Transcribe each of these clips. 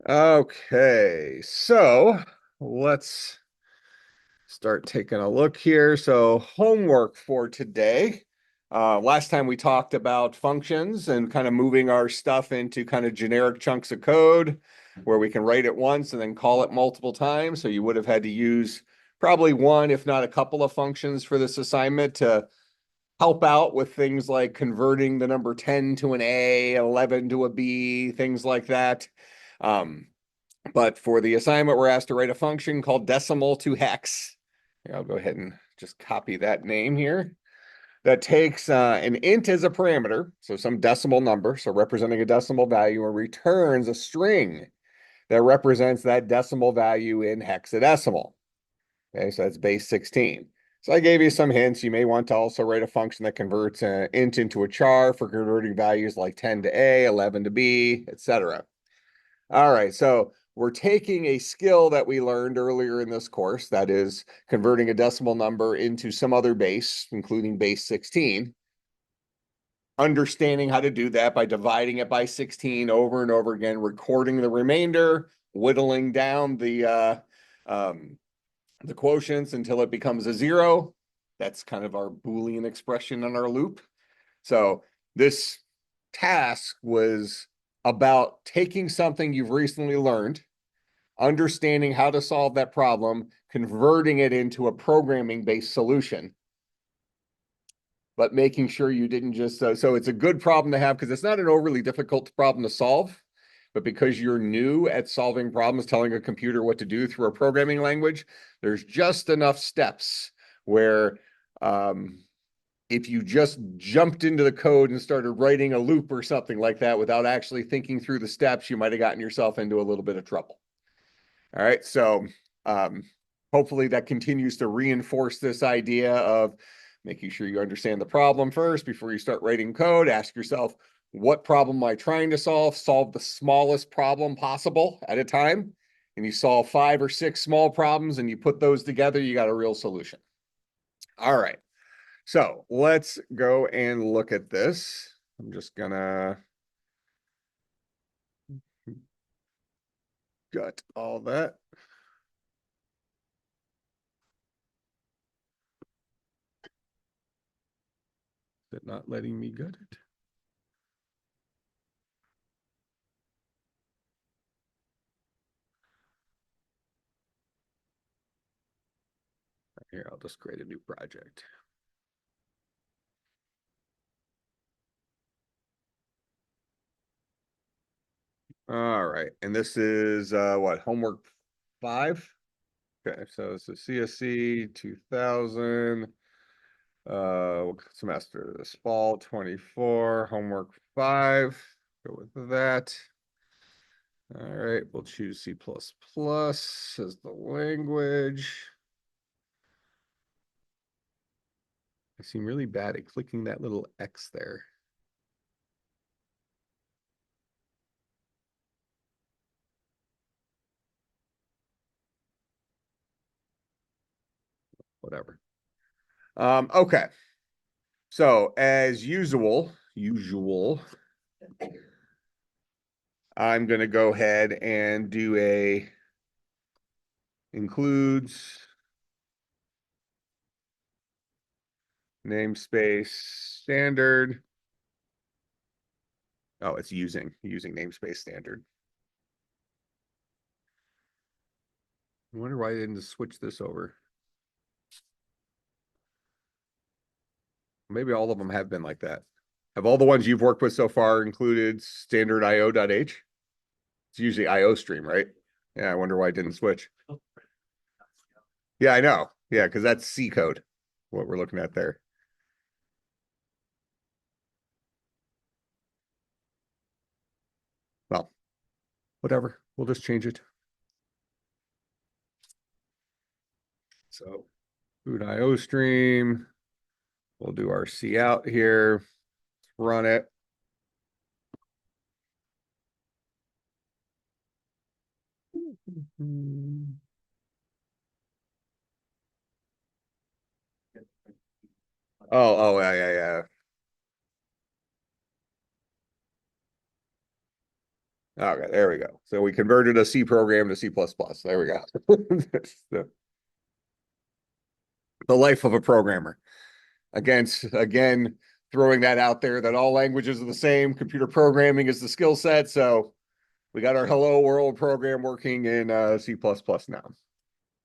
Okay, so let's start taking a look here. So homework for today. Last time we talked about functions and kind of moving our stuff into kind of generic chunks of code where we can write it once and then call it multiple times. So you would have had to use probably one, if not a couple of functions for this assignment to help out with things like converting the number 10 to an A, 11 to a B, things like that. Um, but for the assignment, we're asked to write a function called decimal to hex. Here, I'll go ahead and just copy that name here. That takes an int as a parameter, so some decimal number, so representing a decimal value, and returns a string that represents that decimal value in hexadecimal. Okay, so that's base 16. So I gave you some hints. You may want to also write a function that converts an int into a char for converting values like 10 to A, 11 to B, etc. All right, so we're taking a skill that we learned earlier in this course, that is converting a decimal number into some other base, including base 16, understanding how to do that by dividing it by 16 over and over again, recording the remainder, whittling down the quotients until it becomes a zero. That's kind of our Boolean expression on our loop. So this task was about taking something you've recently learned, understanding how to solve that problem, converting it into a programming-based solution, but making sure you didn't just, so it's a good problem to have because it's not an overly difficult problem to solve, but because you're new at solving problems, telling a computer what to do through a programming language, there's just enough steps where if you just jumped into the code and started writing a loop or something like that without actually thinking through the steps, you might have gotten yourself into a little bit of trouble. All right, so hopefully that continues to reinforce this idea of making sure you understand the problem first before you start writing code. Ask yourself, what problem am I trying to solve? Solve the smallest problem possible at a time. And you solve 5 or 6 small problems and you put those together, you got a real solution. All right, so let's go and look at this. I'm just gonna gut all that. Is it not letting me gut it? Here, I'll just create a new project. All right, and this is what, homework 5? Okay, so it's a CSC 2000. What semester? This fall 24, homework 5. Go with that. All right, we'll choose C++ as the language. I seem really bad at clicking that little X there. Whatever. Okay. So as usual, I'm going to go ahead and do a includes namespace standard. Oh, it's using namespace standard. I wonder why I didn't just switch this over. Maybe all of them have been like that. Have all the ones you've worked with so far included standard io.h? It's usually iostream, right? Yeah, I wonder why I didn't switch. Yeah, I know. Yeah, because that's C code, what we're looking at there. Well, whatever. We'll just change it. So food IO stream. We'll do our C out here. Run it. Oh, yeah. Okay, there we go. So we converted a C program to C++. There we go. The life of a programmer. Again, throwing that out there that all languages are the same. Computer programming is the skill set. So we got our hello world program working in C++ now.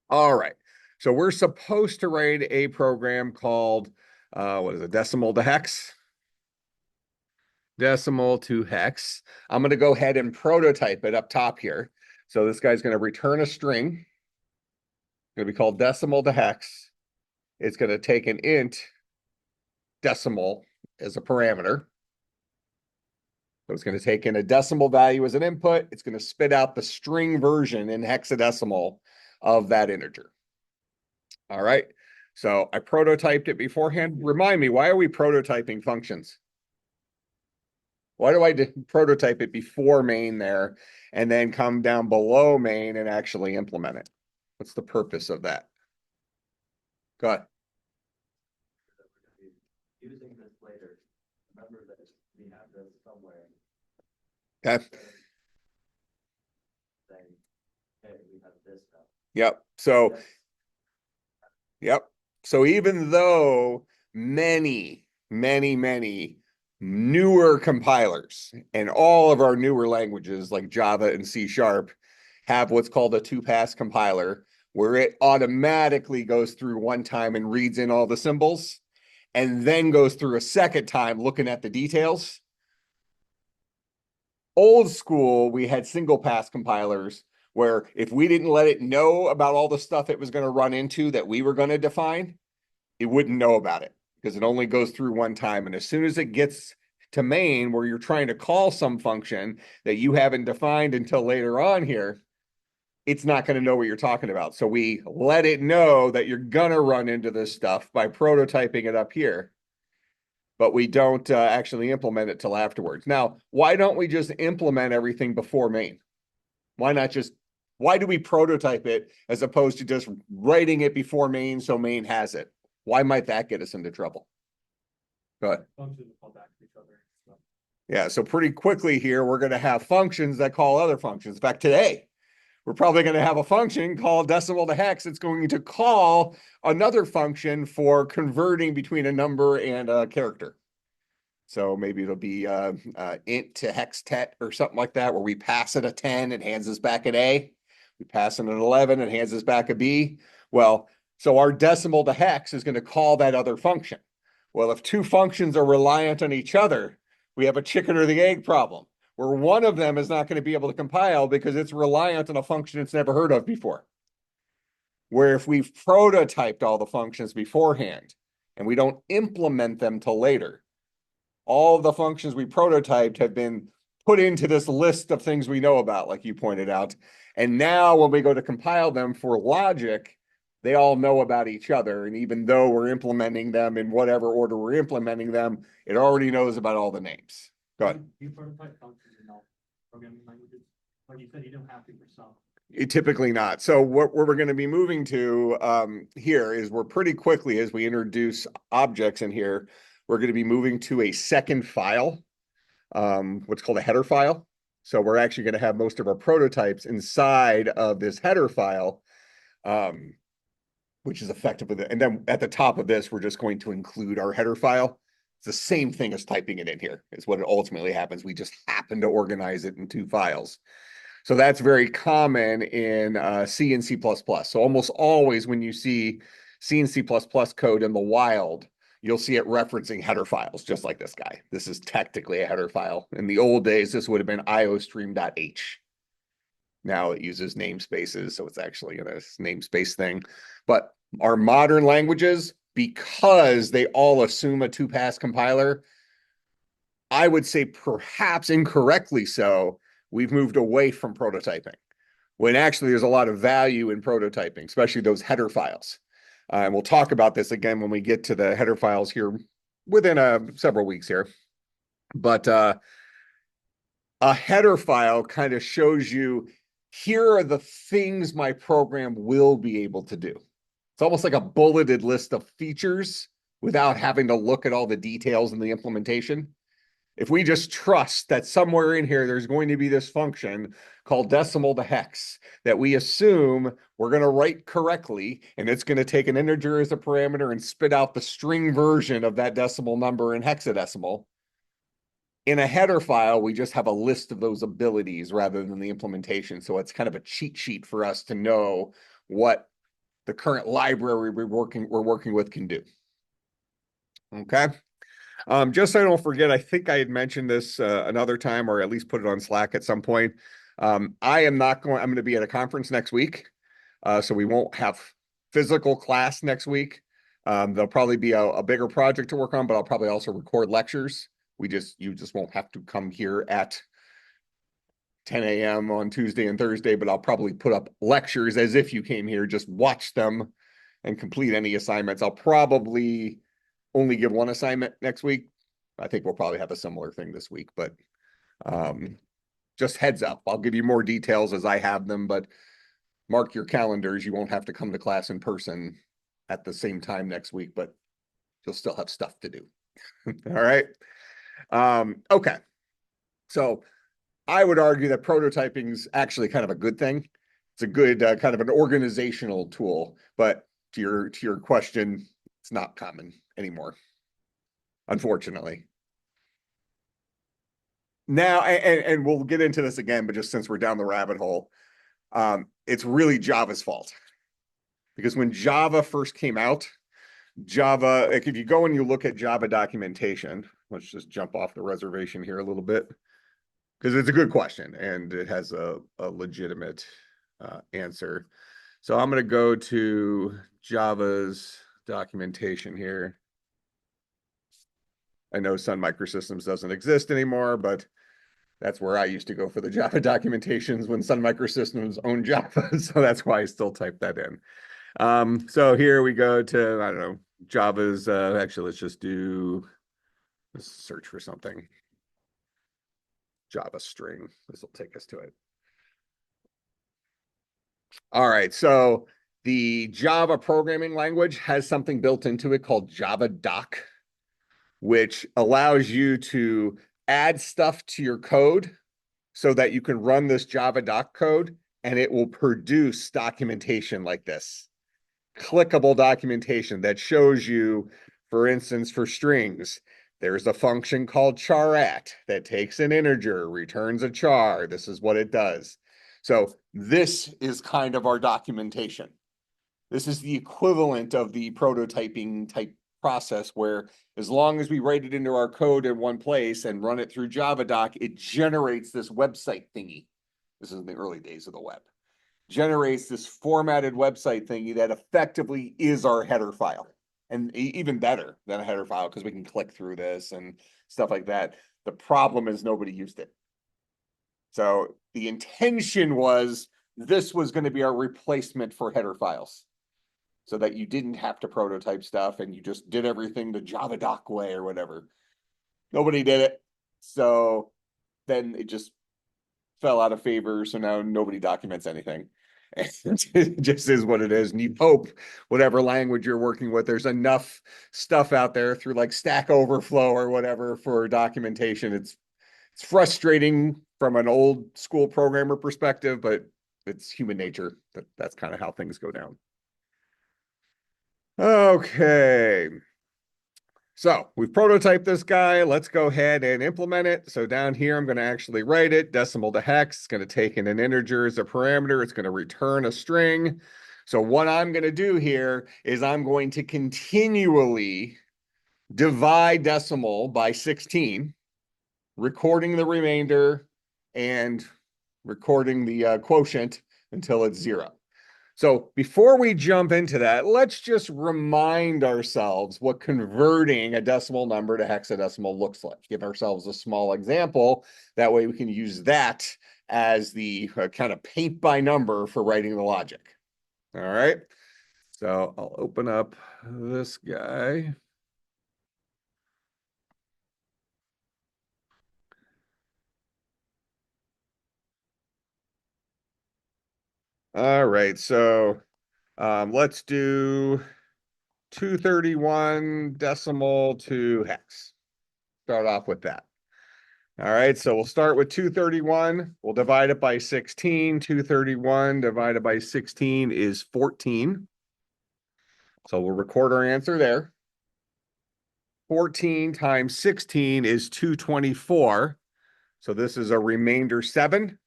All right. So we're supposed to write a program called, what is it, decimal to hex? Decimal to hex. I'm going to go ahead and prototype it up top here. So this guy's going to return a string. It's going to be called decimal to hex. It's going to take an int decimal as a parameter. So it's going to take in a decimal value as an input. It's going to spit out the string version in hexadecimal of that integer. All right. So I prototyped it beforehand. Remind me, why are we prototyping functions? Why do I prototype it before main there and then come down below main and actually implement it? What's the purpose of that? Go ahead. Using this later, remember that we have this somewhere. Okay. Saying, hey, we have this stuff. Yep. So, yep. So even though many newer compilers and all of our newer languages like Java and C# have what's called a two-pass compiler, where it automatically goes through one time and reads in all the symbols, and then goes through a second time looking at the details. Old school, we had single pass compilers where if we didn't let it know about all the stuff it was going to run into that we were going to define, it wouldn't know about it because it only goes through one time. And as soon as it gets to main, where you're trying to call some function that you haven't defined until later on here, it's not going to know what you're talking about. So we let it know that you're going to run into this stuff by prototyping it up here, but we don't actually implement it till afterwards. Now, why don't we just implement everything before main? Why do we prototype it as opposed to just writing it before main so main has it? Why might that get us into trouble? Go ahead. Functions call back to each other. Yeah, so pretty quickly here, we're going to have functions that call other functions. In fact, today, we're probably going to have a function called decimal to hex. It's going to call another function for converting between a number and a character. So maybe it'll be int to hextet or something like that, where we pass it a 10, it hands us back an A. We pass it an 11, it hands us back a B. Well, so our decimal to hex is going to call that other function. Well, if two functions are reliant on each other, we have a chicken or the egg problem, where one of them is not going to be able to compile because it's reliant on a function it's never heard of before. Where if we've prototyped all the functions beforehand and we don't implement them till later, all of the functions we prototyped have been put into this list of things we know about, like you pointed out. And now when we go to compile them for logic, they all know about each other. And even though we're implementing them in whatever order we're implementing them, it already knows about all the names. Go ahead. You prototype functions in all programming languages? Like you said, you don't have to for some. Typically not. So what we're going to be moving to here is we're pretty quickly, as we introduce objects in here, we're going to be moving to a second file, what's called a header file. So we're actually going to have most of our prototypes inside of this header file, which is effectively, and then at the top of this, we're just going to include our header file. It's the same thing as typing it in here, is what it ultimately happens. We just happen to organize it in two files. So that's very common in C and C++. So almost always when you see C and C++ code in the wild, you'll see it referencing header files, just like this guy. This is technically a header file. In the old days, this would have been iostream.h. Now it uses namespaces, so it's actually a namespace thing. But our modern languages, because they all assume a two-pass compiler, I would say perhaps incorrectly so, we've moved away from prototyping, when actually there's a lot of value in prototyping, especially those header files. And we'll talk about this again when we get to the header files here within several weeks here. But a header file kind of shows you, here are the things my program will be able to do. It's almost like a bulleted list of features without having to look at all the details in the implementation. If we just trust that somewhere in here there's going to be this function called decimal to hex that we assume we're going to write correctly, and it's going to take an integer as a parameter and spit out the string version of that decimal number in hexadecimal. In a header file, we just have a list of those abilities rather than the implementation. So it's kind of a cheat sheet for us to know what the current library we're working with can do. Okay. Just so I don't forget, I think I had mentioned this another time, or at least put it on Slack at some point. I'm going to be at a conference next week. So we won't have physical class next week. There'll probably be a bigger project to work on, but I'll probably also record lectures. You just won't have to come here at 10 a.m. on Tuesday and Thursday, but I'll probably put up lectures as if you came here, just watch them and complete any assignments. I'll probably only give one assignment next week. I think we'll probably have a similar thing this week, but just heads up. I'll give you more details as I have them, but mark your calendars. You won't have to come to class in person at the same time next week, but you'll still have stuff to do. All right. Okay. So I would argue that prototyping is actually kind of a good thing. It's a good kind of an organizational tool, but to your question, it's not common anymore, unfortunately. Now, and we'll get into this again, but just since we're down the rabbit hole, it's really Java's fault. Because when Java first came out, Java, like if you go and you look at Java documentation, let's just jump off the reservation here a little bit, because it's a good question and it has a legitimate answer. So I'm going to go to Java's documentation here. I know Sun Microsystems doesn't exist anymore, but that's where I used to go for the Java documentations when Sun Microsystems owned Java. So that's why I still type that in. So here we go to, I don't know, Java's, actually, let's search for something. Java string, this will take us to it. All right, so the Java programming language has something built into it called Java Doc, which allows you to add stuff to your code so that you can run this Java Doc code and it will produce documentation like this. Clickable documentation that shows you, for instance, for strings, there's a function called charat that takes an integer, returns a char. This is what it does. So this is kind of our documentation. This is the equivalent of the prototyping type process where as long as we write it into our code in one place and run it through JavaDoc, it generates this website thingy. This is in the early days of the web. Generates this formatted website thingy that effectively is our header file. And even better than a header file because we can click through this and stuff like that. The problem is nobody used it. So the intention was this was going to be our replacement for header files so that you didn't have to prototype stuff and you just did everything the JavaDoc way or whatever. Nobody did it. So then it just fell out of favor. So now nobody documents anything. It just is what it is. And you hope whatever language you're working with, there's enough stuff out there through like Stack Overflow or whatever for documentation. It's frustrating from an old school programmer perspective, but it's human nature. That's kind of how things go down. Okay. So we've prototyped this guy. Let's go ahead and implement it. So down here, I'm going to actually write it decimal to hex. It's going to take in an integer as a parameter. It's going to return a string. So what I'm going to do here is I'm going to continually divide decimal by 16, recording the remainder and recording the quotient until it's 0. So before we jump into that, let's just remind ourselves what converting a decimal number to hexadecimal looks like. Give ourselves a small example. That way we can use that as the kind of paint by number for writing the logic. All right. So I'll open up this guy. All right. So let's do 231 decimal to hex. Start off with that. All right, so we'll start with 231. We'll divide it by 16. 231 divided by 16 is 14. So we'll record our answer there. 14 times 16 is 224. So this is a remainder 7.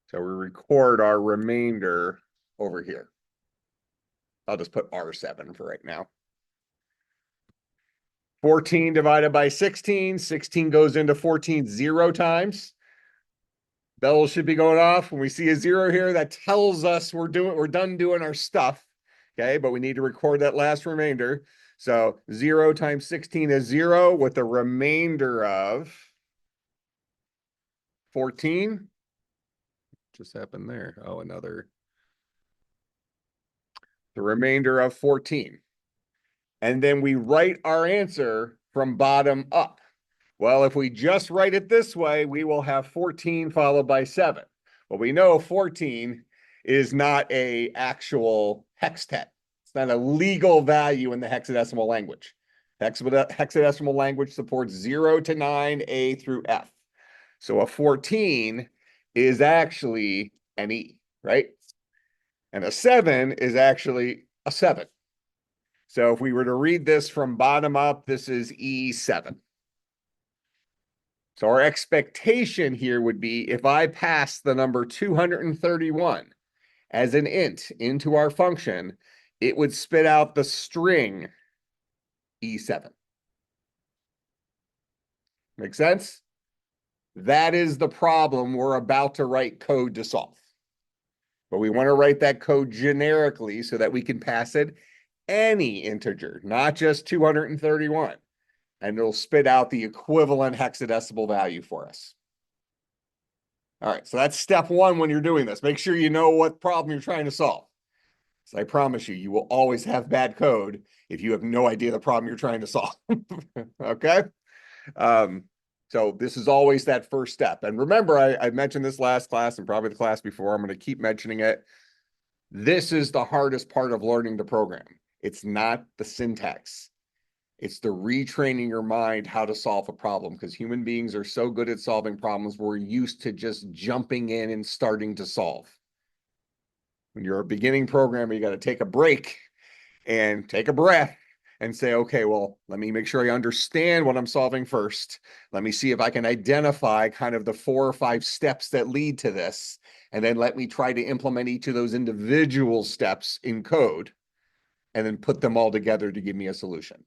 So we record our remainder over here. I'll just put R7 for right now. 14 divided by 16. 16 goes into 14 0 times. Bells should be going off. When we see a 0 here, that tells us we're done doing our stuff. Okay, but we need to record that last remainder. So 0 times 16 is 0 with a remainder of 14. Just happened there. Oh, the remainder of 14. And then we write our answer from bottom up. Well, if we just write it this way, we will have 14 followed by 7. Well, we know 14 is not a actual hextet. It's not a legal value in the hexadecimal language. Hexadecimal language supports 0 to 9, A through F. So a 14 is actually an E, right? And a 7 is actually a 7. So if we were to read this from bottom up, this is E7. So our expectation here would be if I pass the number 231 as an int into our function, it would spit out the string E7. Make sense? That is the problem we're about to write code to solve. But we want to write that code generically so that we can pass it any integer, not just 231. And it'll spit out the equivalent hexadecimal value for us. All right, so that's step 1 when you're doing this. Make sure you know what problem you're trying to solve. So I promise you, you will always have bad code if you have no idea the problem you're trying to solve. Okay? So this is always that first step. And remember, I mentioned this last class and probably the class before. I'm going to keep mentioning it. This is the hardest part of learning to program. It's not the syntax. It's the retraining your mind how to solve a problem, because human beings are so good at solving problems. We're used to just jumping in and starting to solve. When you're a beginning programmer, you got to take a break and take a breath and say, okay, well, let me make sure I understand what I'm solving first. Let me see if I can identify kind of the 4 or 5 steps that lead to this. And then let me try to implement each of those individual steps in code and then put them all together to give me a solution.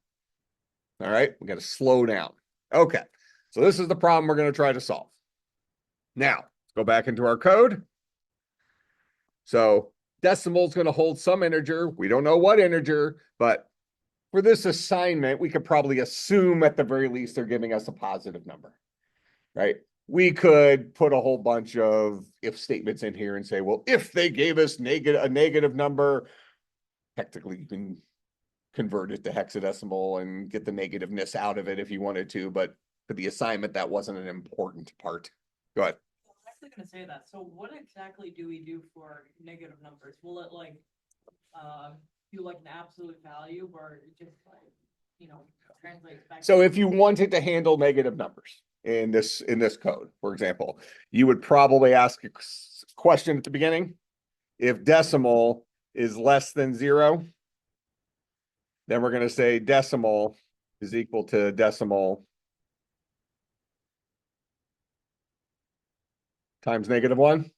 All right, we got to slow down. Okay, so this is the problem we're going to try to solve. Now, let's go back into our code. So decimal is going to hold some integer. We don't know what integer, but for this assignment, we could probably assume at the very least they're giving us a positive number, right? We could put a whole bunch of if statements in here and say, well, if they gave us a negative number, technically you can convert it to hexadecimal and get the negativeness out of it if you wanted to, but for the assignment, that wasn't an important part. Go ahead. I was actually going to say that. So what exactly do we do for negative numbers? Will it do like an absolute value, or it just translates back? So if you wanted to handle negative numbers in this code, for example, you would probably ask a question at the beginning. If decimal is less than 0, then we're going to say decimal is equal to decimal times -1.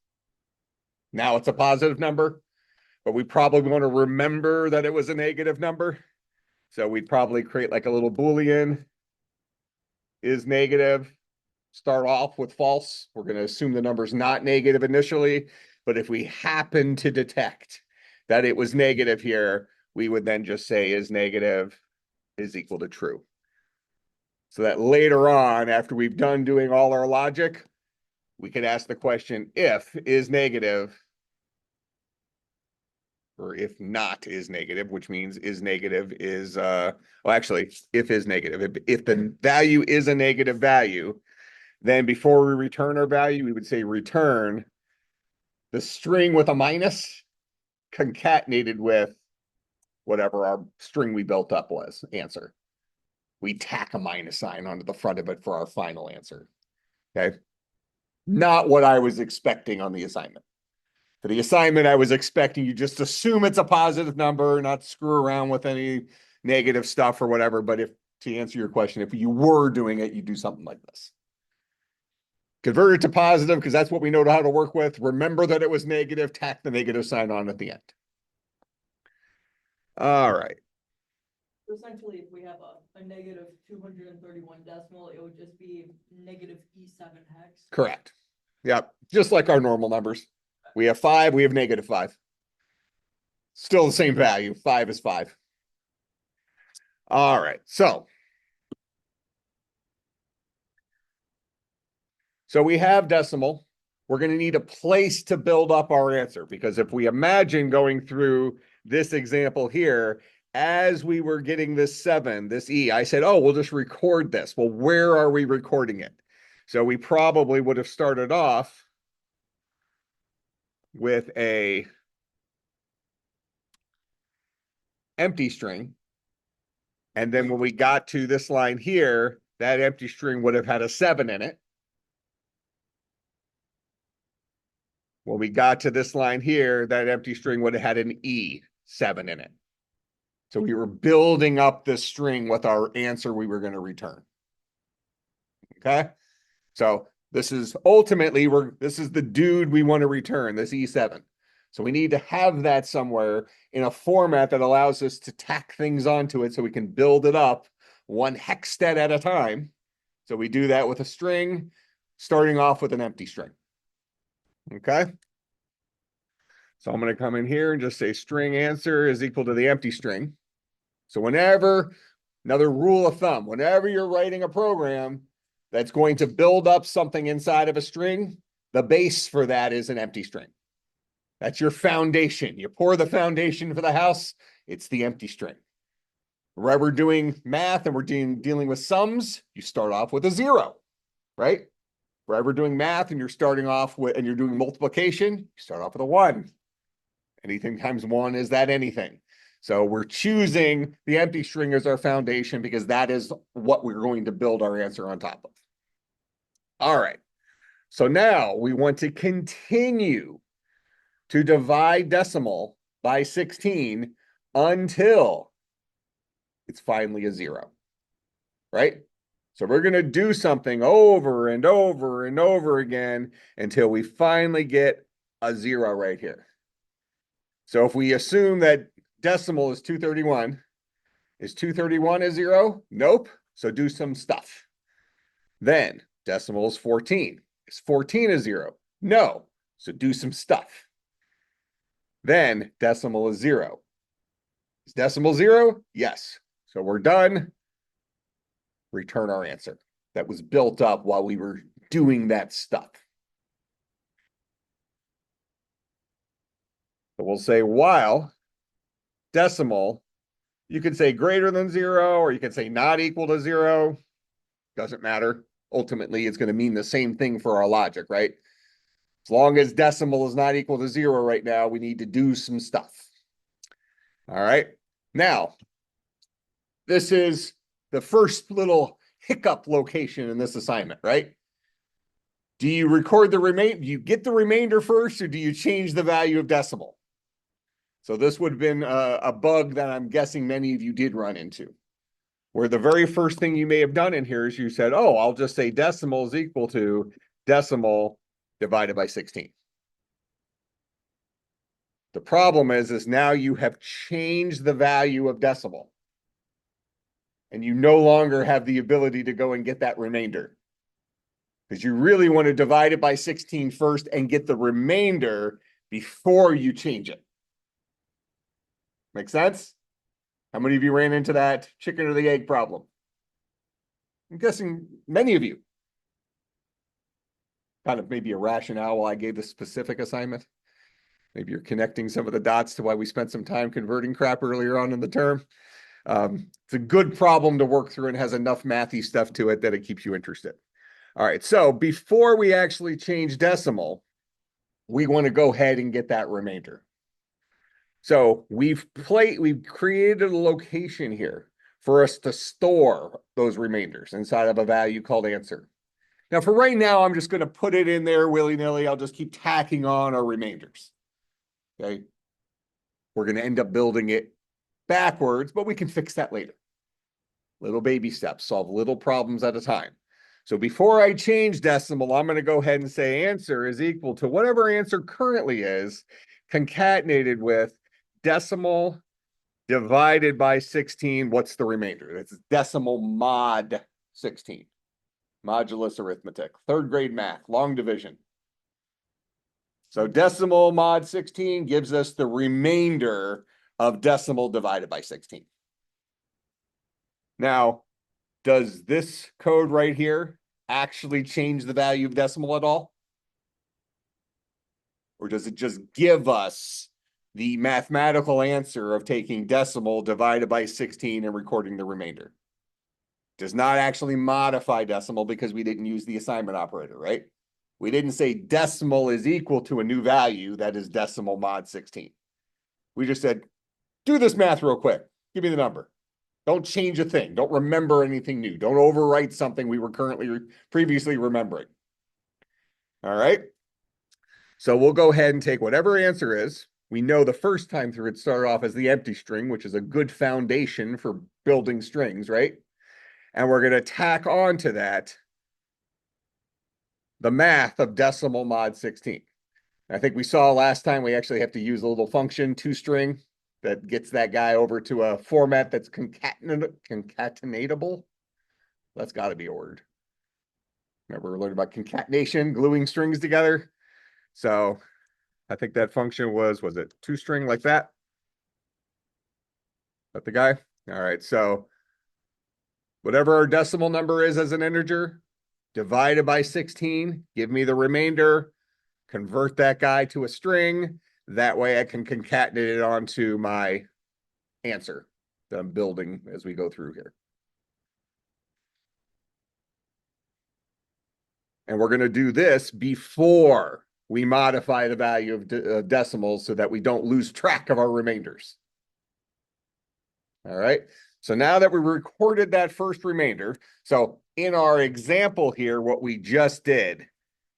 Now it's a positive number, but we probably want to remember that it was a negative number. So we'd probably create like a little Boolean is negative, start off with false. We're going to assume the number's not negative initially, but if we happen to detect that it was negative here, we would then just say is negative is equal to true. So that later on, after we've done doing all our logic, we could ask the question if is negative, or if not is negative, which means is negative is, well, actually, if is negative. If the value is a negative value, then before we return our value, we would say return the string with a minus concatenated with whatever our string we built up was, answer. we tack a minus sign onto the front of it for our final answer. Okay. Not what I was expecting on the assignment. For the assignment, I was expecting you just assume it's a positive number, not screw around with any negative stuff or whatever. But if, to answer your question, if you were doing it, you do something like this. Convert it to positive because that's what we know how to work with. Remember that it was negative, tack the negative sign on at the end. All right. So essentially, if we have a negative 231 decimal, it would just be negative E7 hex. Correct. Yep. Just like our normal numbers. We have 5, we have negative 5. Still the same value. 5 is 5. All right. So we have decimal. We're going to need a place to build up our answer because if we imagine going through this example here, as we were getting this 7, this E, I said, oh, we'll just record this. Well, where are we recording it? So we probably would have started off with a empty string. And then when we got to this line here, that empty string would have had a 7 in it. When we got to this line here, that empty string would have had an E7 in it. So we were building up this string with our answer we were going to return. Okay. So this is ultimately, this is the dude we want to return, this E7. So we need to have that somewhere in a format that allows us to tack things onto it so we can build it up one hexstet at a time. So we do that with a string, starting off with an empty string. Okay. So I'm going to come in here and just say string answer is equal to the empty string. So whenever, another rule of thumb, whenever you're writing a program that's going to build up something inside of a string, the base for that is an empty string. That's your foundation. You pour the foundation for the house, it's the empty string. Wherever we're doing math and we're dealing with sums, you start off with a 0, right? Wherever we're doing math and you're starting off with, and you're doing multiplication, you start off with a 1. Anything times 1 is that anything. So we're choosing the empty string as our foundation because that is what we're going to build our answer on top of. All right. So now we want to continue to divide decimal by 16 until it's finally a 0, right? So we're going to do something over and over and over again until we finally get a 0 right here. So if we assume that decimal is 231, is 231 a 0? Nope. So do some stuff. Then decimal is 14. Is 14 a 0? No. So do some stuff. Then decimal is 0. Is decimal 0? Yes. So we're done. Return our answer. That was built up while we were doing that stuff. So we'll say while decimal, you could say greater than 0, or you could say not equal to 0. Doesn't matter. Ultimately, it's going to mean the same thing for our logic, right? As long as decimal is not equal to 0 right now, we need to do some stuff. All right. Now, this is the first little hiccup location in this assignment, right? Do you record the remainder? Do you get the remainder first, or do you change the value of decimal? So this would have been a bug that I'm guessing many of you did run into, where the very first thing you may have done in here is you said, oh, I'll just say decimal is equal to decimal divided by 16. The problem is now you have changed the value of decimal. And you no longer have the ability to go and get that remainder. Because you really want to divide it by 16 first and get the remainder before you change it. Make sense? How many of you ran into that chicken or the egg problem? I'm guessing many of you. Kind of maybe a rationale while I gave the specific assignment. Maybe you're connecting some of the dots to why we spent some time converting crap earlier on in the term. It's a good problem to work through and has enough mathy stuff to it that it keeps you interested. All right, so before we actually change decimal, we want to go ahead and get that remainder. So we've created a location here for us to store those remainders inside of a value called answer. Now, for right now, I'm just going to put it in there willy-nilly. I'll just keep tacking on our remainders. Okay. We're going to end up building it backwards, but we can fix that later. Little baby steps, solve little problems at a time. So before I change decimal, I'm going to go ahead and say answer is equal to whatever answer currently is concatenated with decimal divided by 16. What's the remainder? It's decimal mod 16. Modulus arithmetic, third grade math, long division. So decimal mod 16 gives us the remainder of decimal divided by 16. Now, does this code right here actually change the value of decimal at all? Or does it just give us the mathematical answer of taking decimal divided by 16 and recording the remainder? Does not actually modify decimal because we didn't use the assignment operator, right? We didn't say decimal is equal to a new value that is decimal mod 16. We just said, do this math real quick. Give me the number. Don't change a thing. Don't remember anything new. Don't overwrite something we were previously remembering. All right. So we'll go ahead and take whatever answer is. We know the first time through it started off as the empty string, which is a good foundation for building strings, right? And we're going to tack on to that the math of decimal mod 16. I think we saw last time we actually have to use a little function toString that gets that guy over to a format that's concatenatable. That's got to be ordered. Remember, we learned about concatenation, gluing strings together. So I think that function was it toString like that? That the guy? All right. So whatever our decimal number is as an integer, divided by 16, give me the remainder, convert that guy to a string. That way I can concatenate it onto my answer that I'm building as we go through here. And we're going to do this before we modify the value of decimals so that we don't lose track of our remainders. All right. So now that we recorded that first remainder, so in our example here, what we just did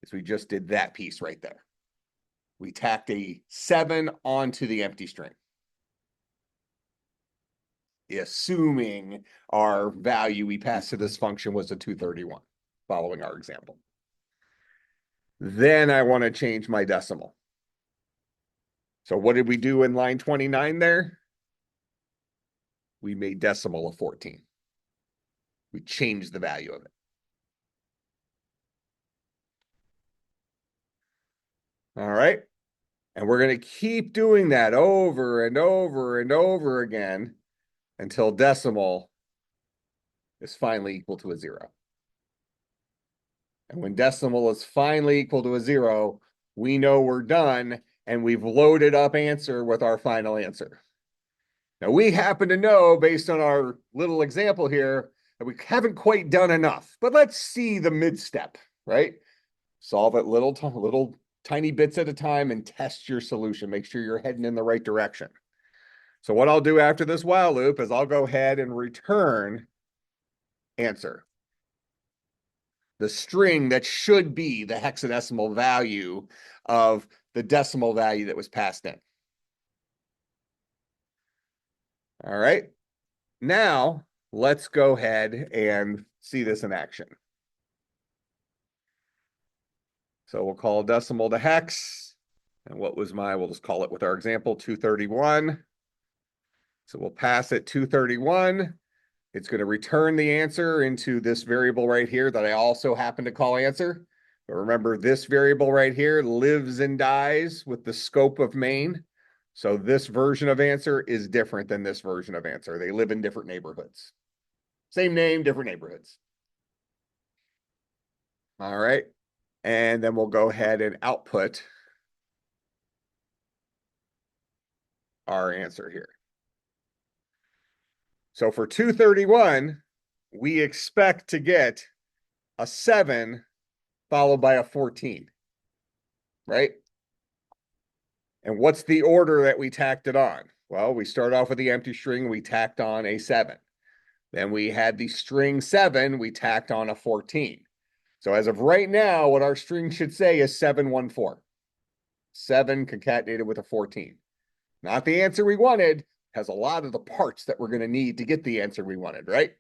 is we just did that piece right there. We tacked a 7 onto the empty string, assuming our value we passed to this function was a 231, following our example. Then I want to change my decimal. So what did we do in line 29 there? We made decimal a 14. We changed the value of it. All right. And we're going to keep doing that over and over and over again until decimal is finally equal to a 0. And when decimal is finally equal to a 0, we know we're done and we've loaded up answer with our final answer. Now we happen to know, based on our little example here, that we haven't quite done enough, but let's see the mid step, right? Solve it little tiny bits at a time and test your solution. Make sure you're heading in the right direction. So what I'll do after this while loop is I'll go ahead and return answer. The string that should be the hexadecimal value of the decimal value that was passed in. All right. Now let's go ahead and see this in action. So we'll call decimal to hex. And what was we'll just call it with our example, 231. So we'll pass it 231. It's going to return the answer into this variable right here that I also happen to call answer. But remember, this variable right here lives and dies with the scope of main. So this version of answer is different than this version of answer. They live in different neighborhoods. Same name, different neighborhoods. All right. And then we'll go ahead and output our answer here. So for 231, we expect to get a 7 followed by a 14, right? And what's the order that we tacked it on? Well, we start off with the empty string, we tacked on a 7. Then we had the string 7, we tacked on a 14. So as of right now, what our string should say is 714. 7 concatenated with a 14. Not the answer we wanted, has a lot of the parts that we're going to need to get the answer we wanted, right?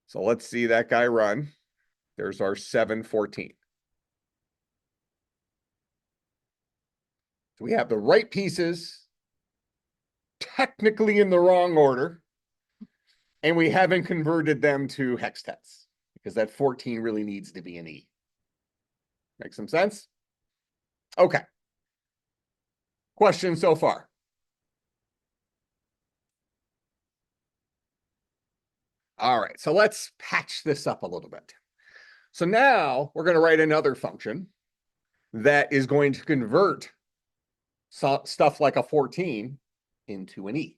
So let's see that guy run. There's our 714. So we have the right pieces, technically in the wrong order, and we haven't converted them to hextets because that 14 really needs to be an E. Make some sense? Okay. Questions so far? All right, so let's patch this up a little bit. So now we're going to write another function that is going to convert stuff like a 14 into an E.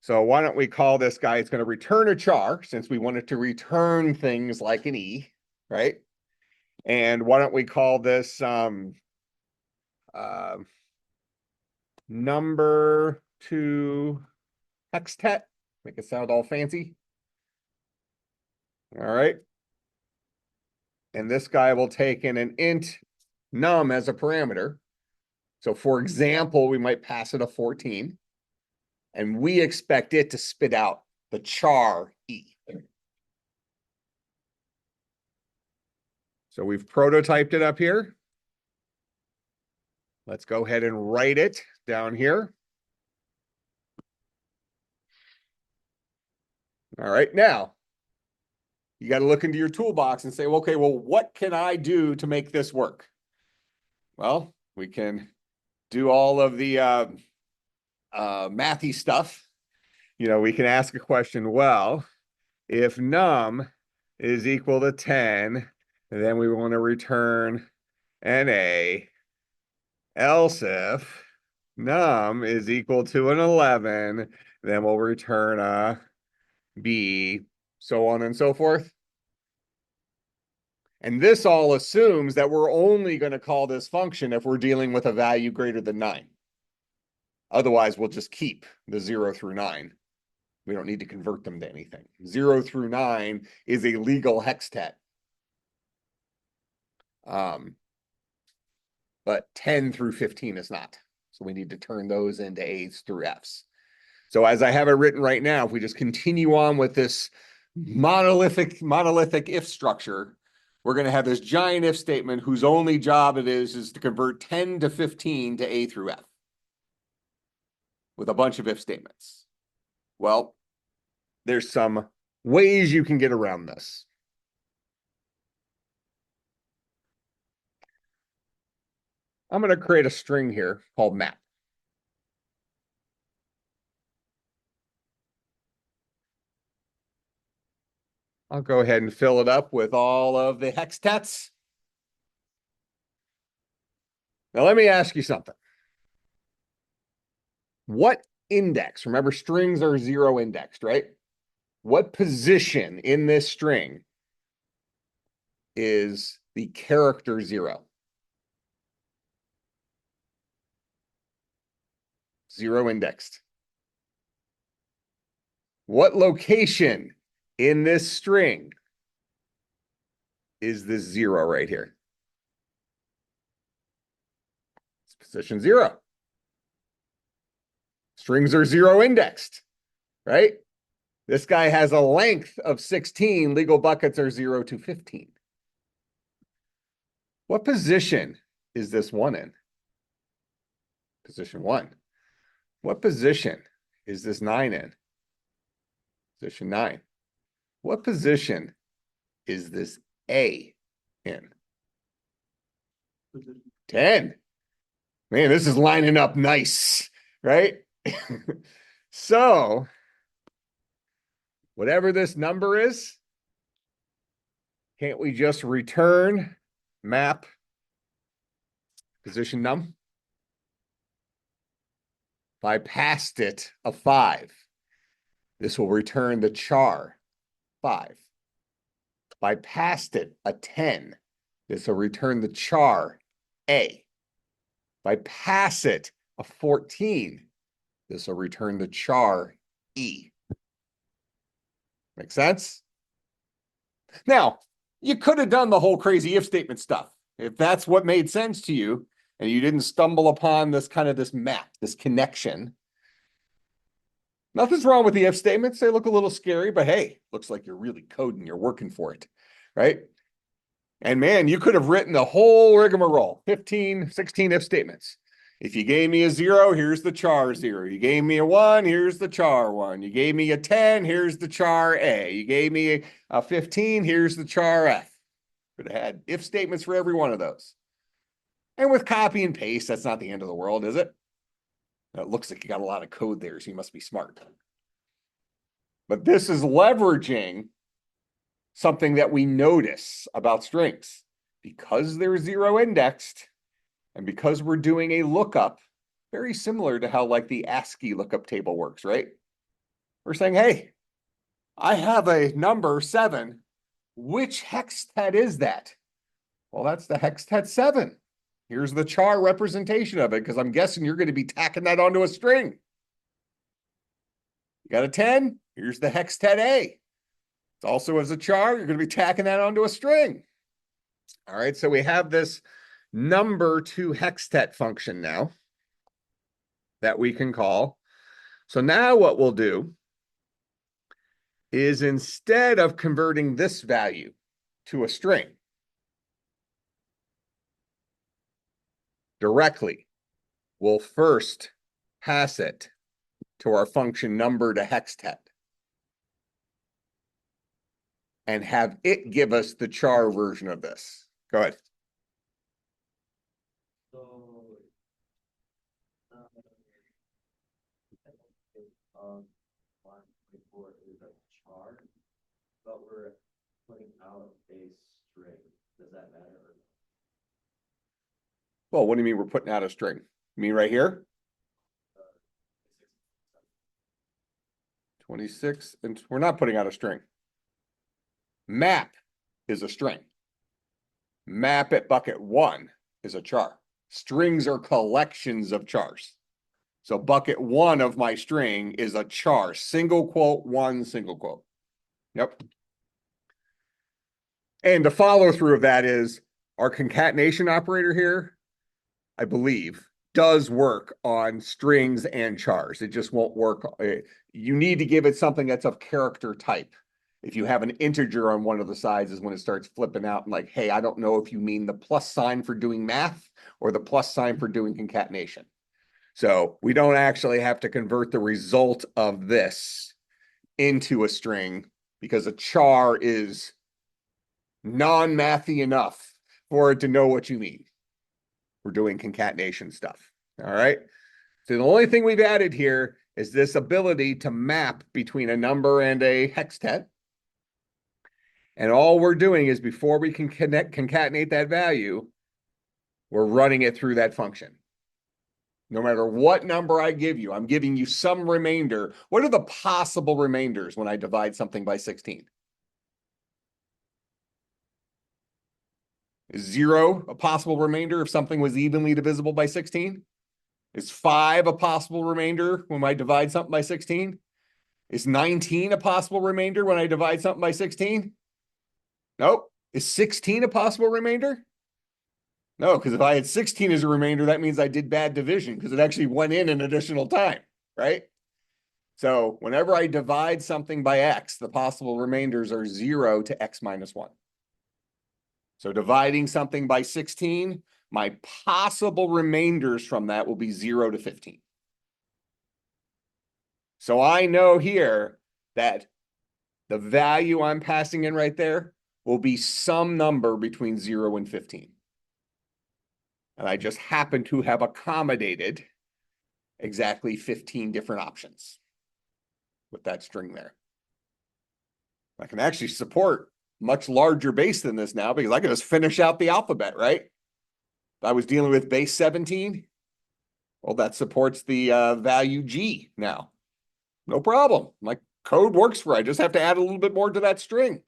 So why don't we call this guy, it's going to return a char since we want it to return things like an E, right? And why don't we call this number 2 hextet, make it sound all fancy. All right. And this guy will take in an int num as a parameter. So for example, we might pass it a 14 and we expect it to spit out the char E. So we've prototyped it up here. Let's go ahead and write it down here. All right, now you got to look into your toolbox and say, well, okay, well, what can I do to make this work? Well, we can do all of the mathy stuff. You know, we can ask a question, well, if num is equal to 10, then we want to return an A. Else if num is equal to an 11, then we'll return a B, so on and so forth. And this all assumes that we're only going to call this function if we're dealing with a value greater than 9. Otherwise, we'll just keep the 0 through 9. We don't need to convert them to anything. 0 through 9 is a legal hextet. But 10 through 15 is not. So we need to turn those into A's through F's. So as I have it written right now, if we just continue on with this monolithic if structure, we're going to have this giant if statement whose only job it is to convert 10 to 15 to A through F with a bunch of if statements. Well, there's some ways you can get around this. I'm going to create a string here called map. I'll go ahead and fill it up with all of the hextets. Now, let me ask you something. What index, remember strings are 0 indexed, right? What position in this string is the character 0? 0 indexed. What location in this string is this 0 right here? It's position 0. Strings are 0 indexed, right? This guy has a length of 16. Legal buckets are 0 to 15. What position is this 1 in? Position 1. What position is this 9 in? Position 9. What position is this A in? Position. 10. Man, this is lining up nice, right? So, whatever this number is, can't we just return map position num? If I passed it a 5, this will return the char 5. If I passed it a 10, this will return the char A. If I pass it a 14, This will return the char E. Make sense? Now, you could have done the whole crazy if statement stuff. If that's what made sense to you, and you didn't stumble upon this kind of this map, this connection. Nothing's wrong with the if statements. They look a little scary, but hey, looks like you're really coding, you're working for it, right? And man, you could have written the whole rigmarole, 15, 16 if statements. If you gave me a 0, here's the char 0. You gave me a 1, here's the char 1. You gave me a 10, here's the char A. You gave me a 15, here's the char F. Could have had if statements for every one of those. And with copy and paste, that's not the end of the world, is it? It looks like you got a lot of code there, so you must be smart. But this is leveraging something that we notice about strings. Because they're 0 indexed, and because we're doing a lookup, very similar to how like the ASCII lookup table works, right? We're saying, hey, I have a number 7. Which hextet is that? Well, that's the hextet 7. Here's the char representation of it, because I'm guessing you're going to be tacking that onto a string. You got a 10? Here's the hextet A. It's also as a char, you're going to be tacking that onto a string. All right, so we have this number to hextet function now that we can call. So now what we'll do is instead of converting this value to a string directly, we'll first pass it to our function number to hextet and have it give us the char version of this. Go ahead. So, line 24 is a char, but we're putting out a base string. Does that matter? Well, what do you mean we're putting out a string? You mean right here? 26, and we're not putting out a string. Map is a string. Map at bucket 1 is a char. Strings are collections of chars. So bucket 1 of my string is a char, single quote, 1 single quote. Yep. And the follow through of that is our concatenation operator here, I believe, does work on strings and chars. It just won't work. You need to give it something that's of character type. If you have an integer on one of the sides is when it starts flipping out and like, hey, I don't know if you mean the plus sign for doing math or the plus sign for doing concatenation. So we don't actually have to convert the result of this into a string because a char is non-mathy enough for it to know what you mean. We're doing concatenation stuff. All right. So the only thing we've added here is this ability to map between a number and a hextet. And all we're doing is before we can concatenate that value, we're running it through that function. No matter what number I give you, I'm giving you some remainder. What are the possible remainders when I divide something by 16? Is 0 a possible remainder if something was evenly divisible by 16? Is 5 a possible remainder when I divide something by 16? Is 19 a possible remainder when I divide something by 16? Nope. Is 16 a possible remainder? No, because if I had 16 as a remainder, that means I did bad division because it actually went in an additional time, right? So whenever I divide something by x, the possible remainders are 0 to x minus 1. So dividing something by 16, my possible remainders from that will be 0 to 15. So I know here that the value I'm passing in right there will be some number between 0 and 15. And I just happen to have accommodated exactly 15 different options with that string there. I can actually support much larger base than this now because I can just finish out the alphabet, right? If I was dealing with base 17, well, that supports the value G now. No problem. My code works for it. I just have to add a little bit more to that string.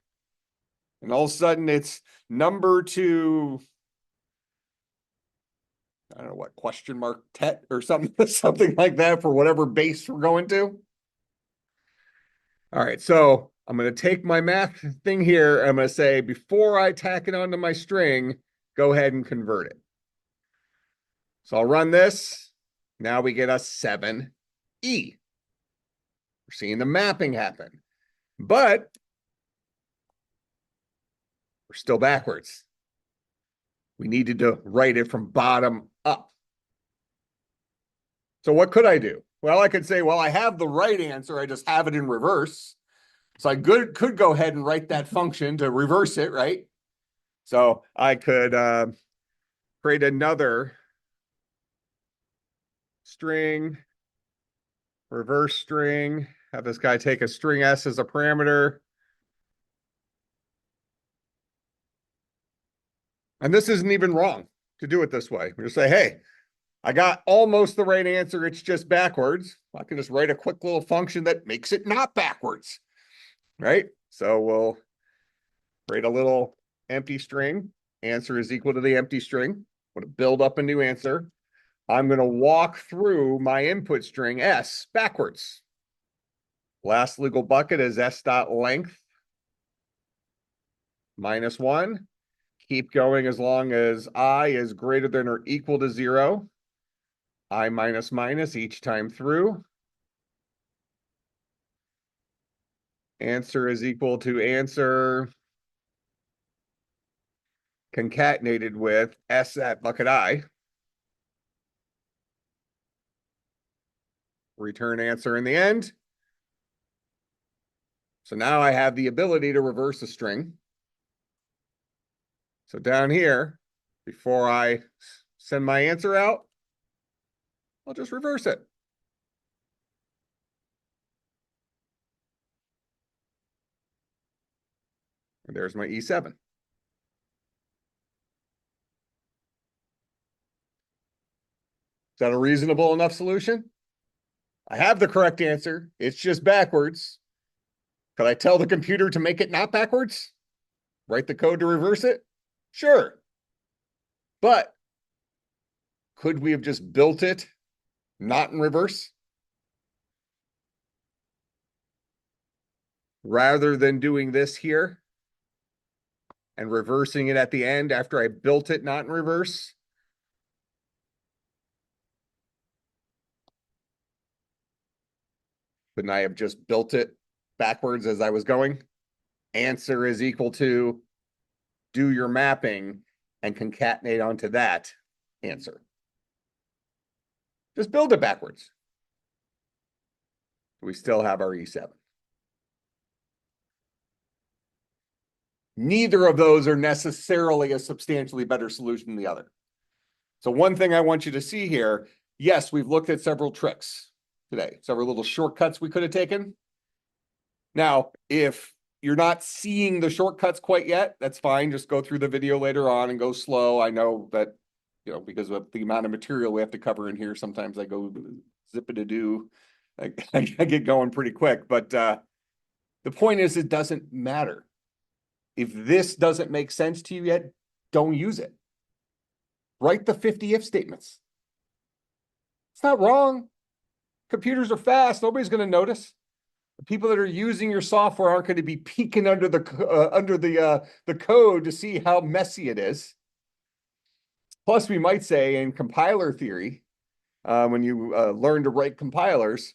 And all of a sudden it's number to, I don't know what, question mark tet or something, something like that for whatever base we're going to. All right, so I'm going to take my math thing here. I'm going to say, before I tack it onto my string, go ahead and convert it. So I'll run this. Now we get a 7E. We're seeing the mapping happen, but we're still backwards. We needed to write it from bottom up. So what could I do? Well, I could say, well, I have the right answer. I just have it in reverse. So I could go ahead and write that function to reverse it, right? So I could create another string, reverse string, have this guy take a string S as a parameter. And this isn't even wrong to do it this way. We just say, hey, I got almost the right answer. It's just backwards. I can just write a quick little function that makes it not backwards, right? So we'll create a little empty string. Answer is equal to the empty string. I'm going to build up a new answer. I'm going to walk through my input string S backwards. Last legal bucket is S dot length -1. Keep going as long as I is greater than or equal to 0. I minus minus each time through. Answer is equal to answer concatenated with S at bucket I. Return answer in the end. So now I have the ability to reverse a string. So down here, before I send my answer out, I'll just reverse it. And there's my E7. Is that a reasonable enough solution? I have the correct answer. It's just backwards. Could I tell the computer to make it not backwards? Write the code to reverse it? Sure. But could we have just built it not in reverse? Rather than doing this here and reversing it at the end after I built it not in reverse? Couldn't I have just built it backwards as I was going? Answer is equal to do your mapping and concatenate onto that answer. Just build it backwards. We still have our E7. Neither of those are necessarily a substantially better solution than the other. So one thing I want you to see here, yes, we've looked at several tricks today, several little shortcuts we could have taken. Now, if you're not seeing the shortcuts quite yet, that's fine. Just go through the video later on and go slow. I know that, because of the amount of material we have to cover in here, sometimes I go zip-a-doo. I get going pretty quick, but the point is, it doesn't matter. If this doesn't make sense to you yet, don't use it. Write the 50 if statements. It's not wrong. Computers are fast. Nobody's going to notice. The people that are using your software aren't going to be peeking under the code to see how messy it is. Plus, we might say in compiler theory, when you learn to write compilers,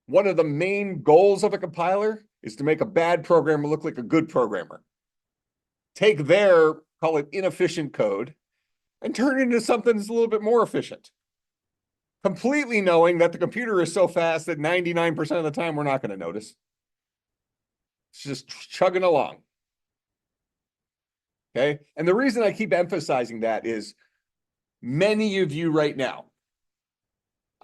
one of the main goals of a compiler is to make a bad programmer look like a good programmer. Take their, call it inefficient code, and turn it into something that's a little bit more efficient. Completely knowing that the computer is so fast that 99% of the time we're not going to notice. It's just chugging along. Okay. And the reason I keep emphasizing that is many of you right now,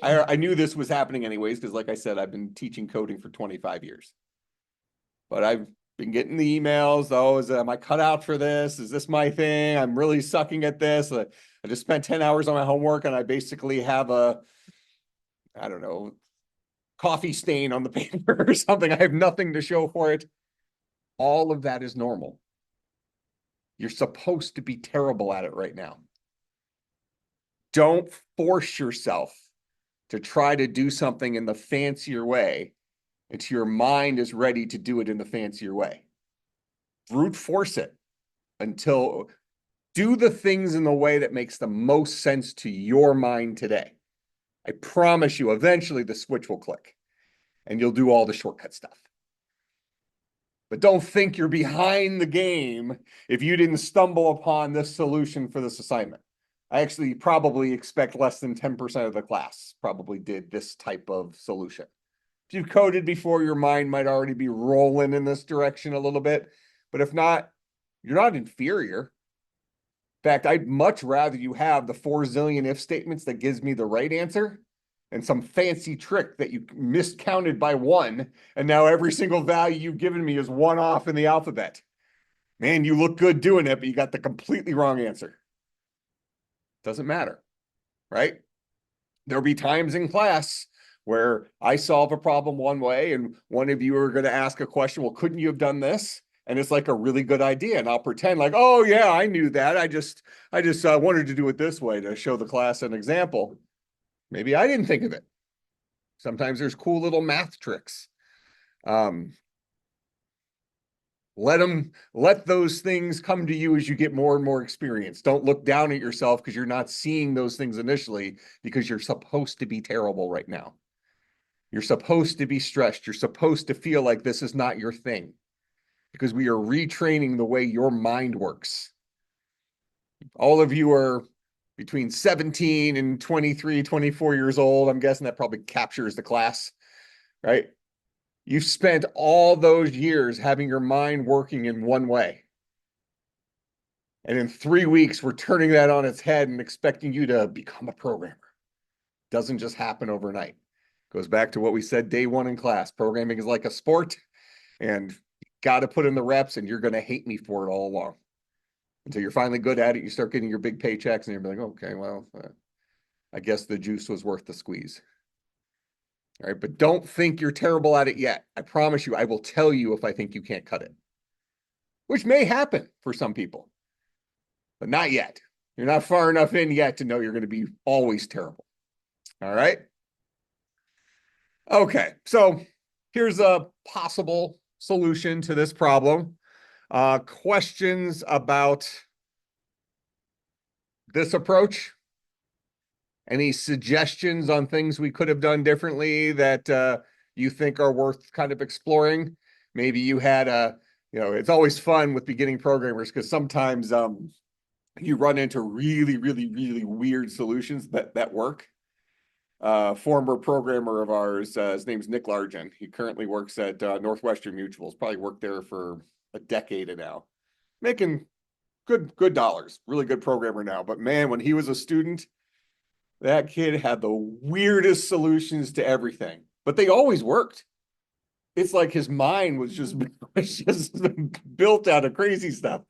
I knew this was happening anyways, because like I said, I've been teaching coding for 25 years. But I've been getting the emails, am I cut out for this? Is this my thing? I'm really sucking at this. I just spent 10 hours on my homework and I basically have I don't know, coffee stain on the paper or something. I have nothing to show for it. All of that is normal. You're supposed to be terrible at it right now. Don't force yourself to try to do something in the fancier way until your mind is ready to do it in the fancier way. Brute force it until do the things in the way that makes the most sense to your mind today. I promise you, eventually the switch will click and you'll do all the shortcut stuff. But don't think you're behind the game if you didn't stumble upon this solution for this assignment. I actually probably expect less than 10% of the class probably did this type of solution. If you've coded before, your mind might already be rolling in this direction a little bit. But if not, you're not inferior. In fact, I'd much rather you have the 4 zillion if statements that gives me the right answer and some fancy trick that you miscounted by 1, and now every single value you've given me is 1 off in the alphabet. Man, you look good doing it, but you got the completely wrong answer. Doesn't matter, right? There'll be times in class where I solve a problem one way and one of you are going to ask a question, well, couldn't you have done this? And it's like a really good idea. And I'll pretend like, oh yeah, I knew that. I just wanted to do it this way to show the class an example. Maybe I didn't think of it. Sometimes there's cool little math tricks. Let those things come to you as you get more and more experience. Don't look down at yourself because you're not seeing those things initially because you're supposed to be terrible right now. You're supposed to be stressed. You're supposed to feel like this is not your thing because we are retraining the way your mind works. All of you are between 17 and 23, 24 years old. I'm guessing that probably captures the class, right? You've spent all those years having your mind working in one way. And in 3 weeks, we're turning that on its head and expecting you to become a programmer. Doesn't just happen overnight. Goes back to what we said day 1 in class. Programming is like a sport, and you got to put in the reps, and you're going to hate me for it all along. Until you're finally good at it, you start getting your big paychecks, and you're like, okay, well, I guess the juice was worth the squeeze. All right, but don't think you're terrible at it yet. I promise you, I will tell you if I think you can't cut it, which may happen for some people, but not yet. You're not far enough in yet to know you're going to be always terrible. All right. Okay, so here's a possible solution to this problem. Questions about this approach? Any suggestions on things we could have done differently that you think are worth kind of exploring? Maybe you had it's always fun with beginning programmers because sometimes you run into really, really, really weird solutions that work. Former programmer of ours, his name's Nick Largent. He currently works at Northwestern Mutuals, probably worked there for a decade now, making good dollars, really good programmer now. But man, when he was a student, that kid had the weirdest solutions to everything, but they always worked. It's like his mind was just built out of crazy stuff.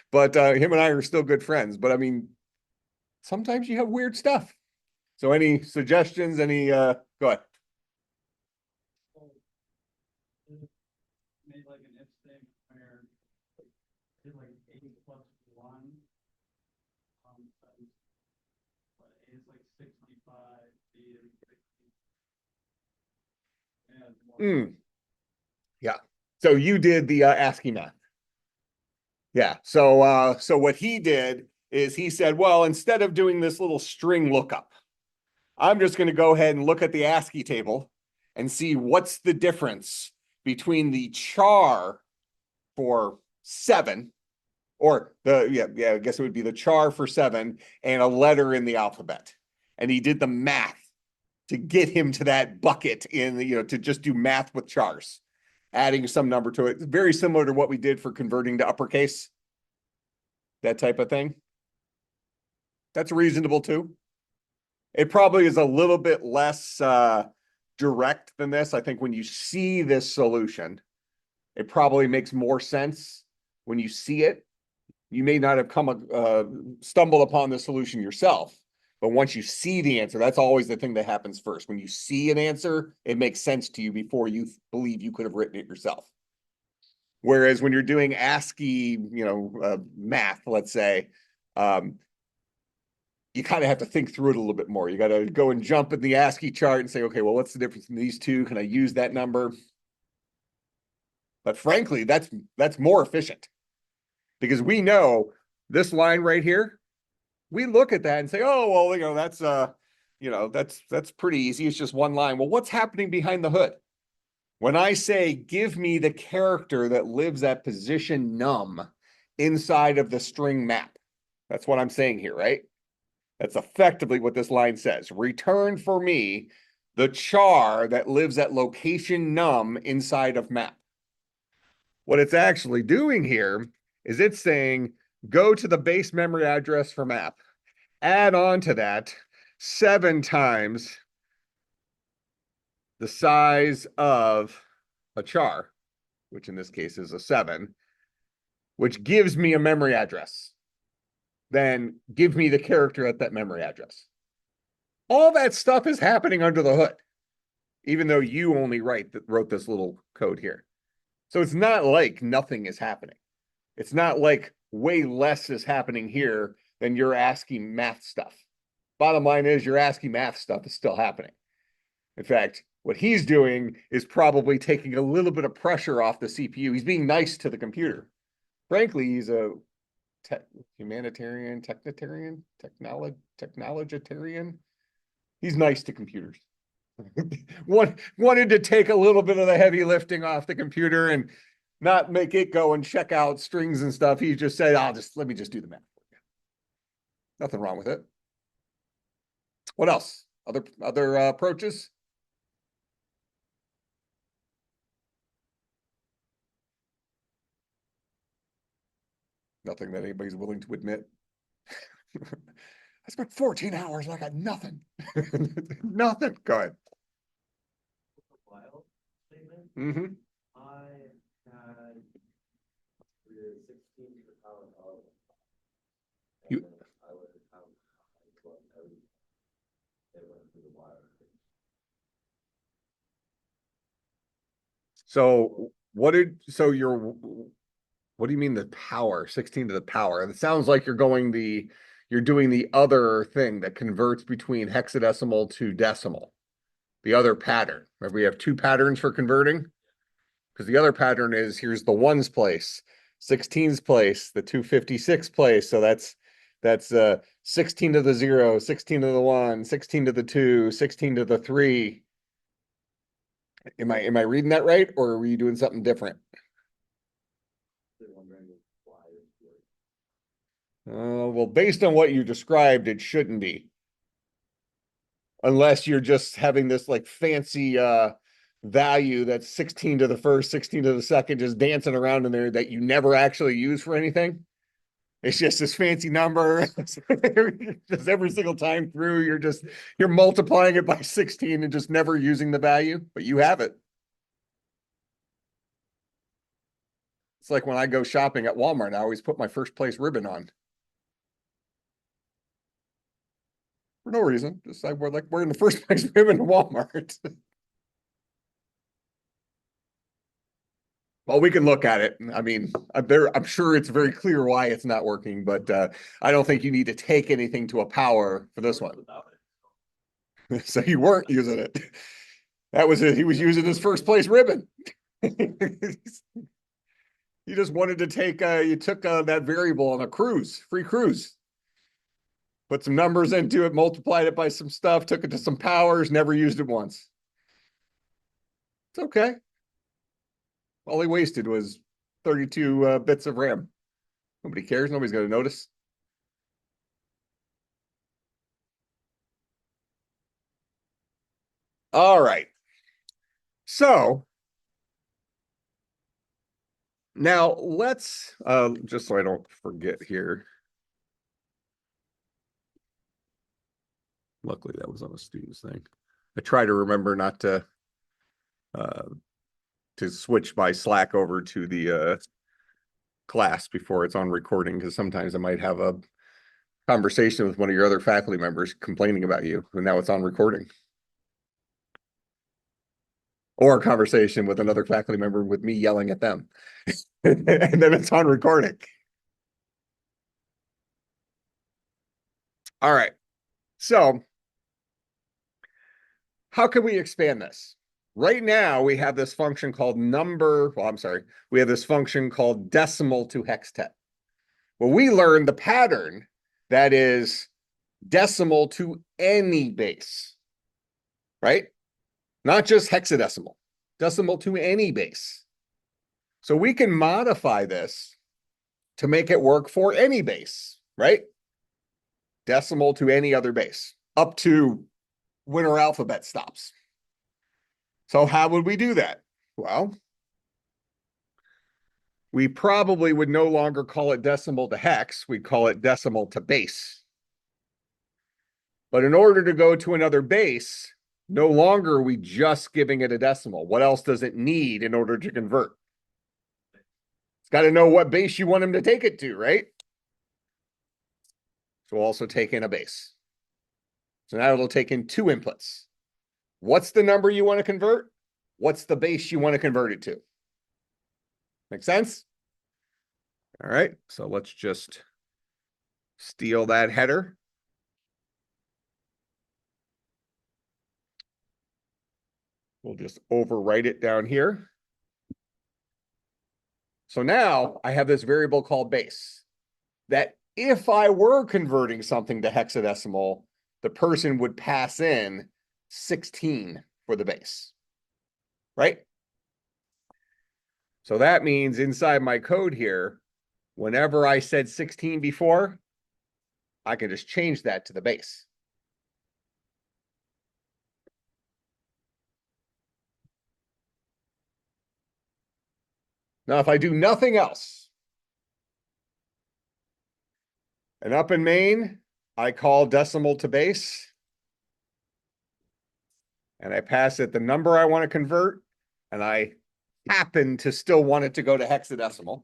But him and I are still good friends. But I mean, sometimes you have weird stuff. So any suggestions? Go ahead. Made like an if statement where did like 8 plus 1. A is like 65, B is 60. And Yeah. So you did the ASCII math. Yeah. So what he did is he said, well, instead of doing this little string lookup, I'm just going to go ahead and look at the ASCII table and see what's the difference between the char for 7 or I guess it would be the char for 7 and a letter in the alphabet. And he did the math to get him to that bucket to just do math with chars, adding some number to it. It's very similar to what we did for converting to uppercase, that type of thing. That's reasonable too. It probably is a little bit less direct than this. I think when you see this solution, it probably makes more sense when you see it. You may not have stumbled upon the solution yourself, but once you see the answer, that's always the thing that happens first. When you see an answer, it makes sense to you before you believe you could have written it yourself. Whereas when you're doing ASCII, math, let's say, you kind of have to think through it a little bit more. You got to go and jump in the ASCII chart and say, okay, well, what's the difference in these two? Can I use that number? But frankly, that's more efficient because we know this line right here. We look at that and say, oh, well, that's pretty easy. It's just one line. Well, what's happening behind the hood? When I say, give me the character that lives at position num inside of the string map, that's what I'm saying here, right? That's effectively what this line says. Return for me the char that lives at location num inside of map. What it's actually doing here is it's saying, go to the base memory address for map, add on to that 7 times the size of a char, which in this case is a 7, which gives me a memory address. Then give me the character at that memory address. All that stuff is happening under the hood, even though you only wrote this little code here. So it's not like nothing is happening. It's not like way less is happening here than your ASCII math stuff. Bottom line is your ASCII math stuff is still happening. In fact, what he's doing is probably taking a little bit of pressure off the CPU. He's being nice to the computer. Frankly, he's a humanitarian, technologitarian. He's nice to computers. Wanted to take a little bit of the heavy lifting off the computer and not make it go and check out strings and stuff. He just said, let me just do the math for you. Nothing wrong with it. What else? Other approaches? Nothing that anybody's willing to admit. I spent 14 hours and I got nothing. Nothing. Go ahead. While statement, Mm-hmm. I had the 16 to the power of. You- And then I would have every, they went through the wire. So what do you mean the power? 16 to the power? It sounds like you're doing the other thing that converts between hexadecimal to decimal. The other pattern. Remember, we have 2 patterns for converting. Because the other pattern is here's the ones place, 16's place, the 256 place. So that's 16 to the 0, 16 to the 1, 16 to the 2, 16 to the 3. Am I reading that right, or are you doing something different? They're wondering why it's Well, based on what you described, it shouldn't be. Unless you're just having this like fancy value that's 16 to the first, 16 to the second, just dancing around in there that you never actually use for anything. It's just this fancy number. Just every single time through, you're multiplying it by 16 and just never using the value, but you have it. It's like when I go shopping at Walmart, I always put my first place ribbon on. For no reason. Just like we're in the first place ribbon at Walmart. Well, we can look at it. I mean, I'm sure it's very clear why it's not working, but I don't think you need to take anything to a power for this one. without it. So you weren't using it. That was it. He was using his first place ribbon. You just wanted to take, you took that variable on a cruise, free cruise. Put some numbers into it, multiplied it by some stuff, took it to some powers, never used it once. It's okay. All he wasted was 32 bits of RAM. Nobody cares. Nobody's going to notice. All right. So now let's, just so I don't forget here. Luckily, that was on a student's thing. I try to remember not to switch my Slack over to the class before it's on recording, because sometimes I might have a conversation with one of your other faculty members complaining about you, and now it's on recording. Or a conversation with another faculty member with me yelling at them. And then it's on recording. All right. So how can we expand this? Right now, we have this function called we have this function called decimal to hextet. Well, we learned the pattern that is decimal to any base, right? Not just hexadecimal, decimal to any base. So we can modify this to make it work for any base, right? Decimal to any other base, up to when our alphabet stops. So how would we do that? Well, we probably would no longer call it decimal to hex, we'd call it decimal to base. But in order to go to another base, no longer are we just giving it a decimal. What else does it need in order to convert? It's got to know what base you want him to take it to, right? So we'll also take in a base. So now it'll take in two inputs. What's the number you want to convert? What's the base you want to convert it to? Make sense? All right, so let's just steal that header. We'll just overwrite it down here. So now I have this variable called base that if I were converting something to hexadecimal, the person would pass in 16 for the base, right? So that means inside my code here, whenever I said 16 before, I can just change that to the base. Now, if I do nothing else, and up in main, I call decimal to base, and I pass it the number I want to convert, and I happen to still want it to go to hexadecimal,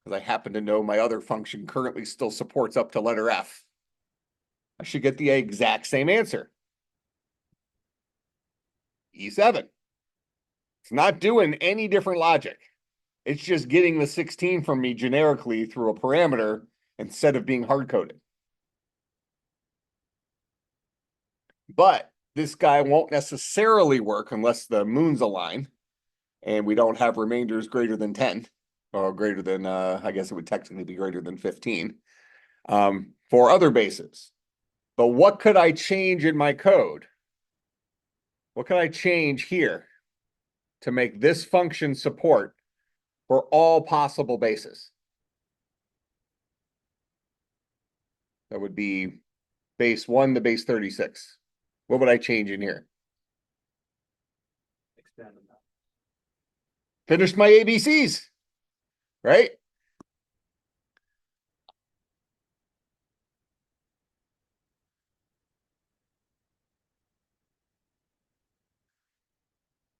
because I happen to know my other function currently still supports up to letter F. I should get the exact same answer. E7. It's not doing any different logic. It's just getting the 16 from me generically through a parameter instead of being hard-coded. But this guy won't necessarily work unless the moons align and we don't have remainders greater than 10 or greater than, I guess it would technically be greater than 15 for other bases. But what could I change in my code? What could I change here to make this function support for all possible bases? That would be base 1 to base 36. What would I change in here? Expand on that. Finish my ABCs, right?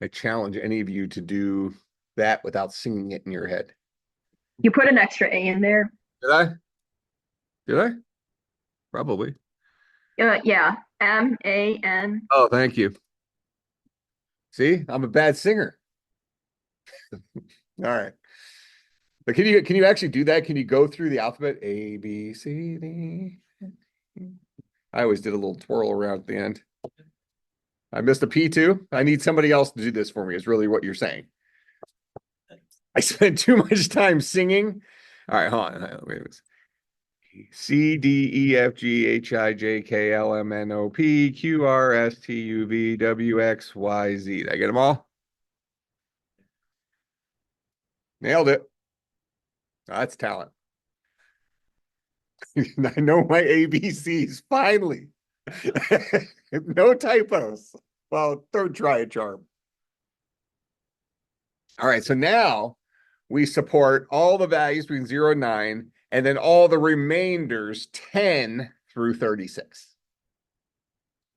I challenge any of you to do that without singing it in your head. You put an extra A in there. Did I? Did I? Probably. Yeah, MAN. Oh, thank you. See, I'm a bad singer. All right. But can you actually do that? Can you go through the alphabet? A, B, C, D. I always did a little twirl around at the end. I missed a P too. I need somebody else to do this for me, is really what you're saying. I spent too much time singing. All right, hold on. Wait a minute. C, D, E, F, G, H, I, J, K, L, M, N, O, P, Q, R, S, T, U, V, W, X, Y, Z. Did I get them all? Nailed it. That's talent. I know my ABCs, finally. No typos. Well, third try a charm. All right, so now we support all the values between 0 and 9, and then all the remainders 10 through 36.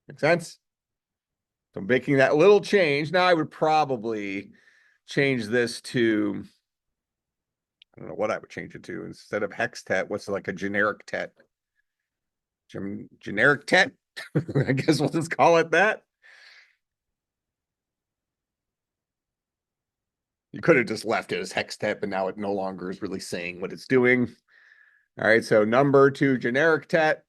Make sense? So I'm making that little change. Now I would probably change this to, I don't know what I would change it to. Instead of hextet, what's like a generic tet? Generic tet? I guess we'll just call it that. You could have just left it as hextet, but now it no longer is really saying what it's doing. All right, so number to generic tet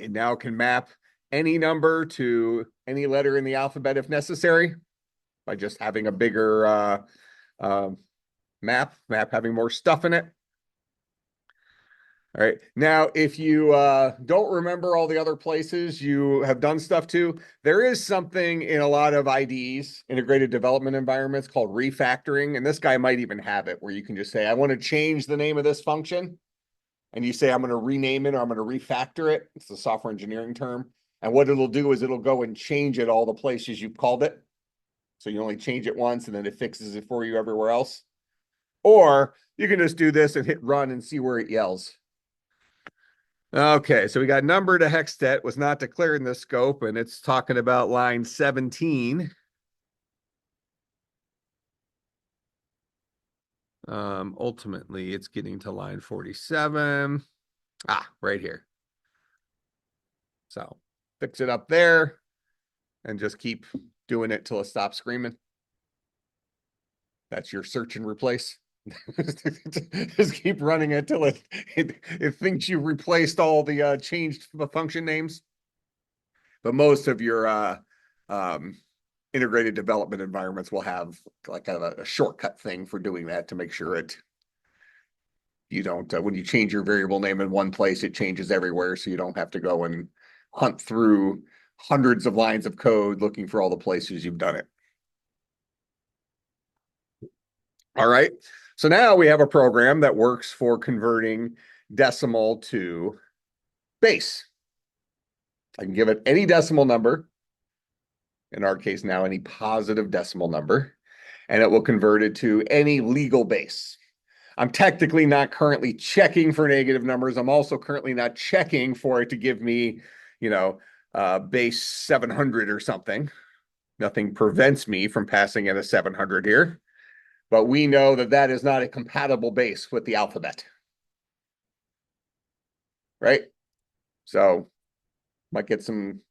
It now can map any number to any letter in the alphabet if necessary by just having a bigger map having more stuff in it. All right. Now, if you don't remember all the other places you have done stuff to, there is something in a lot of IDEs, integrated development environments, called refactoring. And this guy might even have it where you can just say, I want to change the name of this function. And you say, I'm going to rename it or I'm going to refactor it. It's a software engineering term. And what it'll do is it'll go and change it all the places you've called it. So you only change it once and then it fixes it for you everywhere else. Or you can just do this and hit run and see where it yells. Okay, so we got number to hextet was not declared in the scope, and it's talking about line 17. Ultimately, it's getting to line 47. Right here. So fix it up there and just keep doing it till it stops screaming. That's your search and replace. Just keep running it till it thinks you've replaced all the changed function names. But most of your integrated development environments will have like a shortcut thing for doing that to make sure you don't when you change your variable name in one place, it changes everywhere, so you don't have to go and hunt through hundreds of lines of code looking for all the places you've done it. All right. So now we have a program that works for converting decimal to base. I can give it any decimal number, in our case now any positive decimal number, and it will convert it to any legal base. I'm technically not currently checking for negative numbers. I'm also currently not checking for it to give me, base 700 or something. Nothing prevents me from passing in a 700 here. But we know that that is not a compatible base with the alphabet. Right? So might get some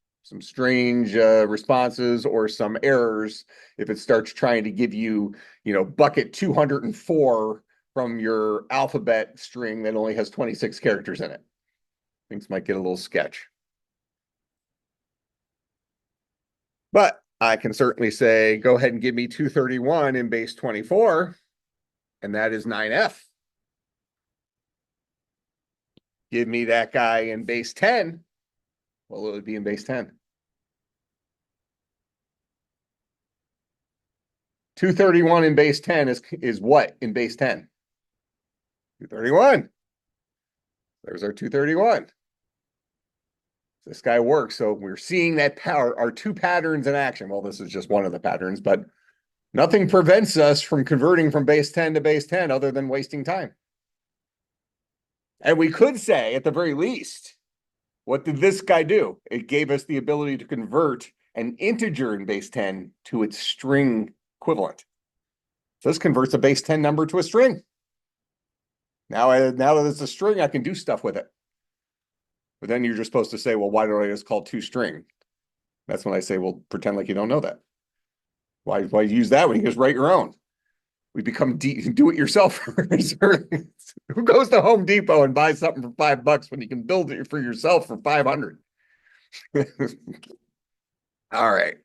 strange responses or some errors if it starts trying to give you, bucket 204 from your alphabet string that only has 26 characters in it. Things might get a little sketch. But I can certainly say, go ahead and give me 231 in base 24, and that is 9F. Give me that guy in base 10. Well, it would be in base 10. 231 in base 10 is what in base 10? 231. There's our 231. This guy works. So we're seeing that power, our two patterns in action. Well, this is just one of the patterns, but nothing prevents us from converting from base 10 to base 10 other than wasting time. And we could say, at the very least, what did this guy do? It gave us the ability to convert an integer in base 10 to its string equivalent. So this converts a base 10 number to a string. Now that it's a string, I can do stuff with it. But then you're just supposed to say, well, why don't I just call toString? That's when I say, well, pretend like you don't know that. Why use that when you just write your own? We become do-it-yourselfers. Who goes to Home Depot and buys something for $5 when you can build it for yourself for 500? All right.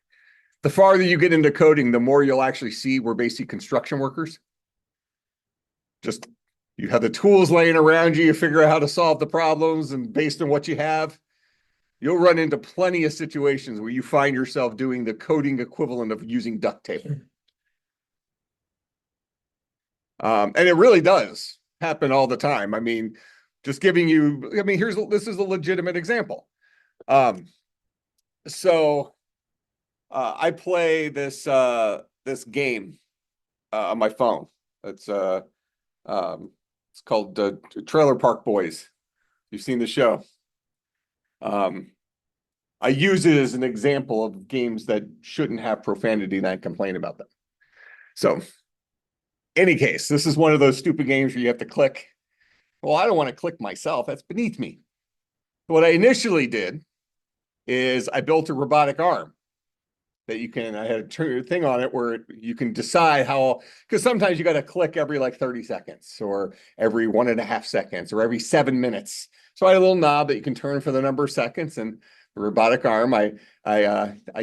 The farther you get into coding, the more you'll actually see we're basically construction workers. Just you have the tools laying around you, you figure out how to solve the problems, and based on what you have, you'll run into plenty of situations where you find yourself doing the coding equivalent of using duct tape. And it really does happen all the time. I mean, just giving you, this is a legitimate example. I play this game on my phone. It's called Trailer Park Boys. You've seen the show. I use it as an example of games that shouldn't have profanity and I complain about them. So, any case, this is one of those stupid games where you have to click. Well, I don't want to click myself. That's beneath me. What I initially did is I built a robotic arm. that you can, I had a thing on it where you can decide how, because sometimes you got to click every like 30 seconds or every 1.5 seconds or every 7 minutes. So I had a little knob that you can turn for the number of seconds, and the robotic arm, I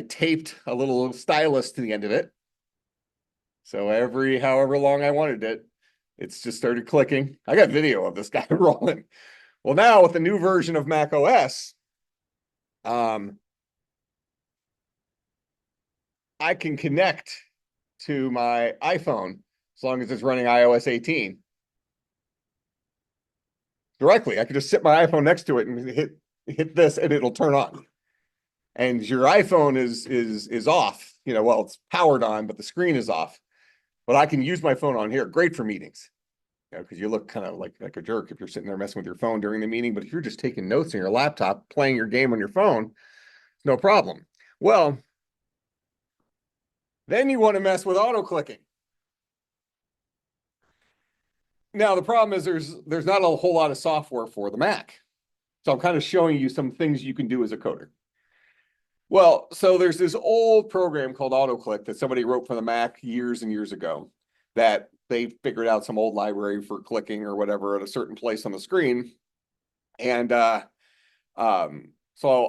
taped a little stylus to the end of it. So every however long I wanted it, it's just started clicking. I got video of this guy rolling. Well, now with the new version of Mac OS, I can connect to my iPhone as long as it's running iOS 18 directly. I can just sit my iPhone next to it and hit this, and it'll turn on. And your iPhone is off. You know, well, it's powered on, but the screen is off. But I can use my phone on here. Great for meetings. You know, because you look kind of like a jerk if you're sitting there messing with your phone during the meeting. But if you're just taking notes on your laptop, playing your game on your phone, no problem. Well, then you want to mess with auto clicking. Now the problem is there's not a whole lot of software for the Mac. So I'm kind of showing you some things you can do as a coder. Well, so there's this old program called AutoClick that somebody wrote for the Mac years and years ago that they figured out some old library for clicking or whatever at a certain place on the screen. And so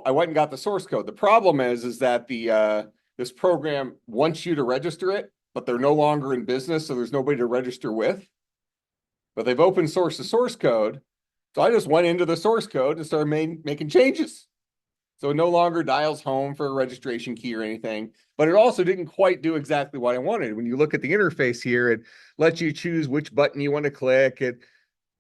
I went and got the source code. The problem is that this program wants you to register it, but they're no longer in business, so there's nobody to register with. But they've open sourced the source code. So I just went into the source code and started making changes. So it no longer dials home for a registration key or anything, but it also didn't quite do exactly what I wanted. When you look at the interface here, it lets you choose which button you want to click. It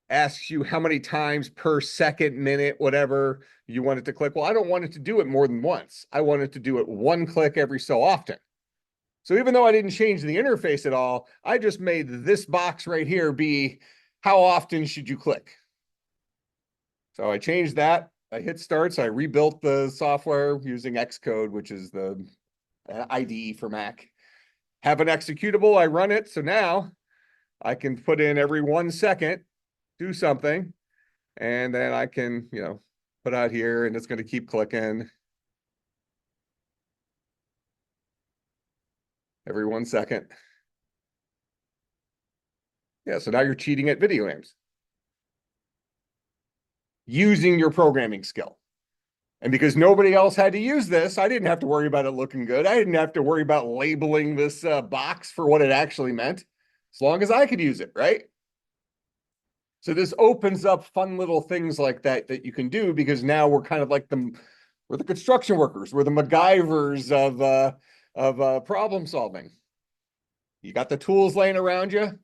asks you how many times per second, minute, whatever you want it to click. Well, I don't want it to do it more than once. I want it to do it one click every so often. So even though I didn't change the interface at all, I just made this box right here be how often should you click? So I changed that. I hit start. So I rebuilt the software using Xcode, which is the IDE for Mac. Have an executable. I run it. So now I can put in every 1 second, do something, and then I can, put out here, and it's going to keep clicking every 1 second. Yeah, so now you're cheating at video games using your programming skill. And because nobody else had to use this, I didn't have to worry about it looking good. I didn't have to worry about labeling this box for what it actually meant, as long as I could use it, right? So this opens up fun little things like that you can do, because now we're kind of like we're the construction workers. We're the MacGyvers of problem solving. You got the tools laying around you.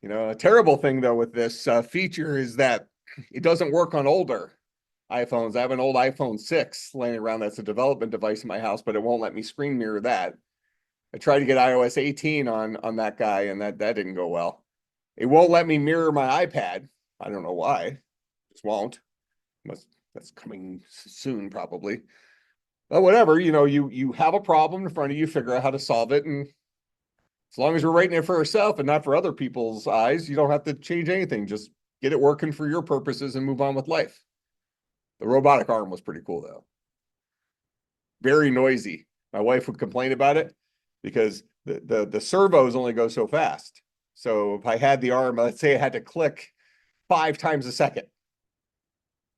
A terrible thing though with this feature is that it doesn't work on older iPhones. I have an old iPhone 6 laying around that's a development device in my house, but it won't let me screen mirror that. I tried to get iOS 18 on that guy, and that didn't go well. It won't let me mirror my iPad. I don't know why. It just won't. That's coming soon, probably. But whatever, you have a problem in front of you, figure out how to solve it, and as long as you're writing it for yourself and not for other people's eyes, you don't have to change anything. Just get it working for your purposes and move on with life. The robotic arm was pretty cool, though. Very noisy. My wife would complain about it because the servos only go so fast. So if I had the arm, let's say I had to click 5 times a second.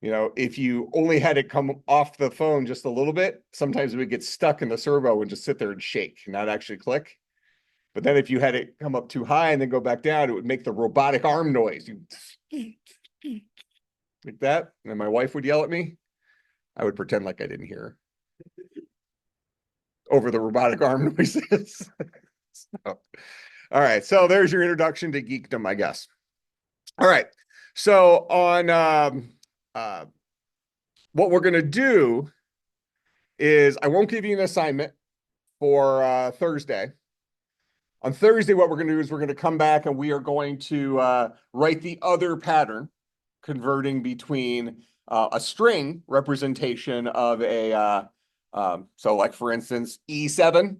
If you only had it come off the phone just a little bit, sometimes it would get stuck in the servo and just sit there and shake and not actually click. But then if you had it come up too high and then go back down, it would make the robotic arm noise. Like that. And my wife would yell at me. I would pretend like I didn't hear her over the robotic arm noises. All right. So there's your introduction to geekdom, I guess. All right. So on what we're going to do is I won't give you an assignment for Thursday. On Thursday, what we're going to do is we're going to come back and we are going to write the other pattern, converting between a string representation of so like for instance, E7,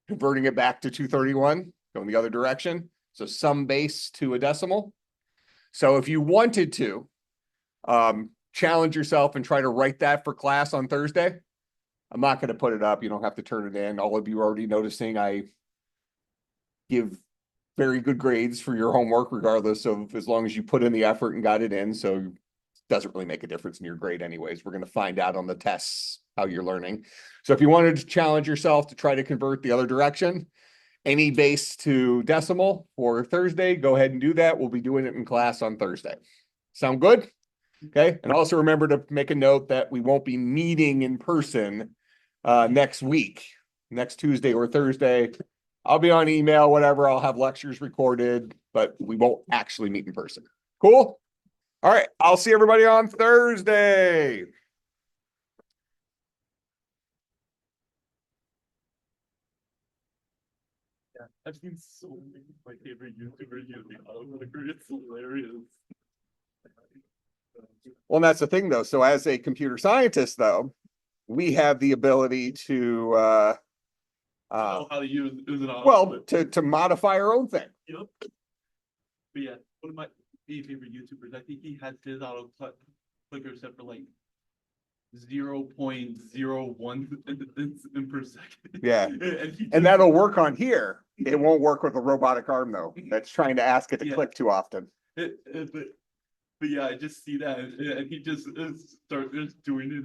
converting it back to 231, going the other direction. So some base to a decimal. So if you wanted to challenge yourself and try to write that for class on Thursday, I'm not gonna put it up. You don't have to turn it in. All of you are already noticing I give very good grades for your homework, regardless of, as long as you put in the effort and got it in. So it doesn't really make a difference in your grade anyways. We're gonna find out on the tests how you're learning. So if you wanted to challenge yourself to try to convert the other direction, any base to decimal for Thursday, go ahead and do that. We'll be doing it in class on Thursday. Sound good? Okay, and also remember to make a note that we won't be meeting in person next week, next Tuesday or Thursday. I'll be on email, whatever. I'll have lectures recorded, but we won't actually meet in person. Cool? All right, I'll see everybody on Thursday. Yeah, I've seen so many of my favorite YouTubers using autocorrector. It's hilarious. Well, and that's the thing though. So as a computer scientist though, we have the ability to Know how to use an well, to modify our own thing. Yep. But yeah, one of my favorite YouTubers, I think he has his auto clicker set for like 0.01 per second. Yeah. and And that'll work on here. It won't work with a robotic arm though. That's trying to ask it to Yeah. click too often. but yeah, I just see that, and he just starts doing it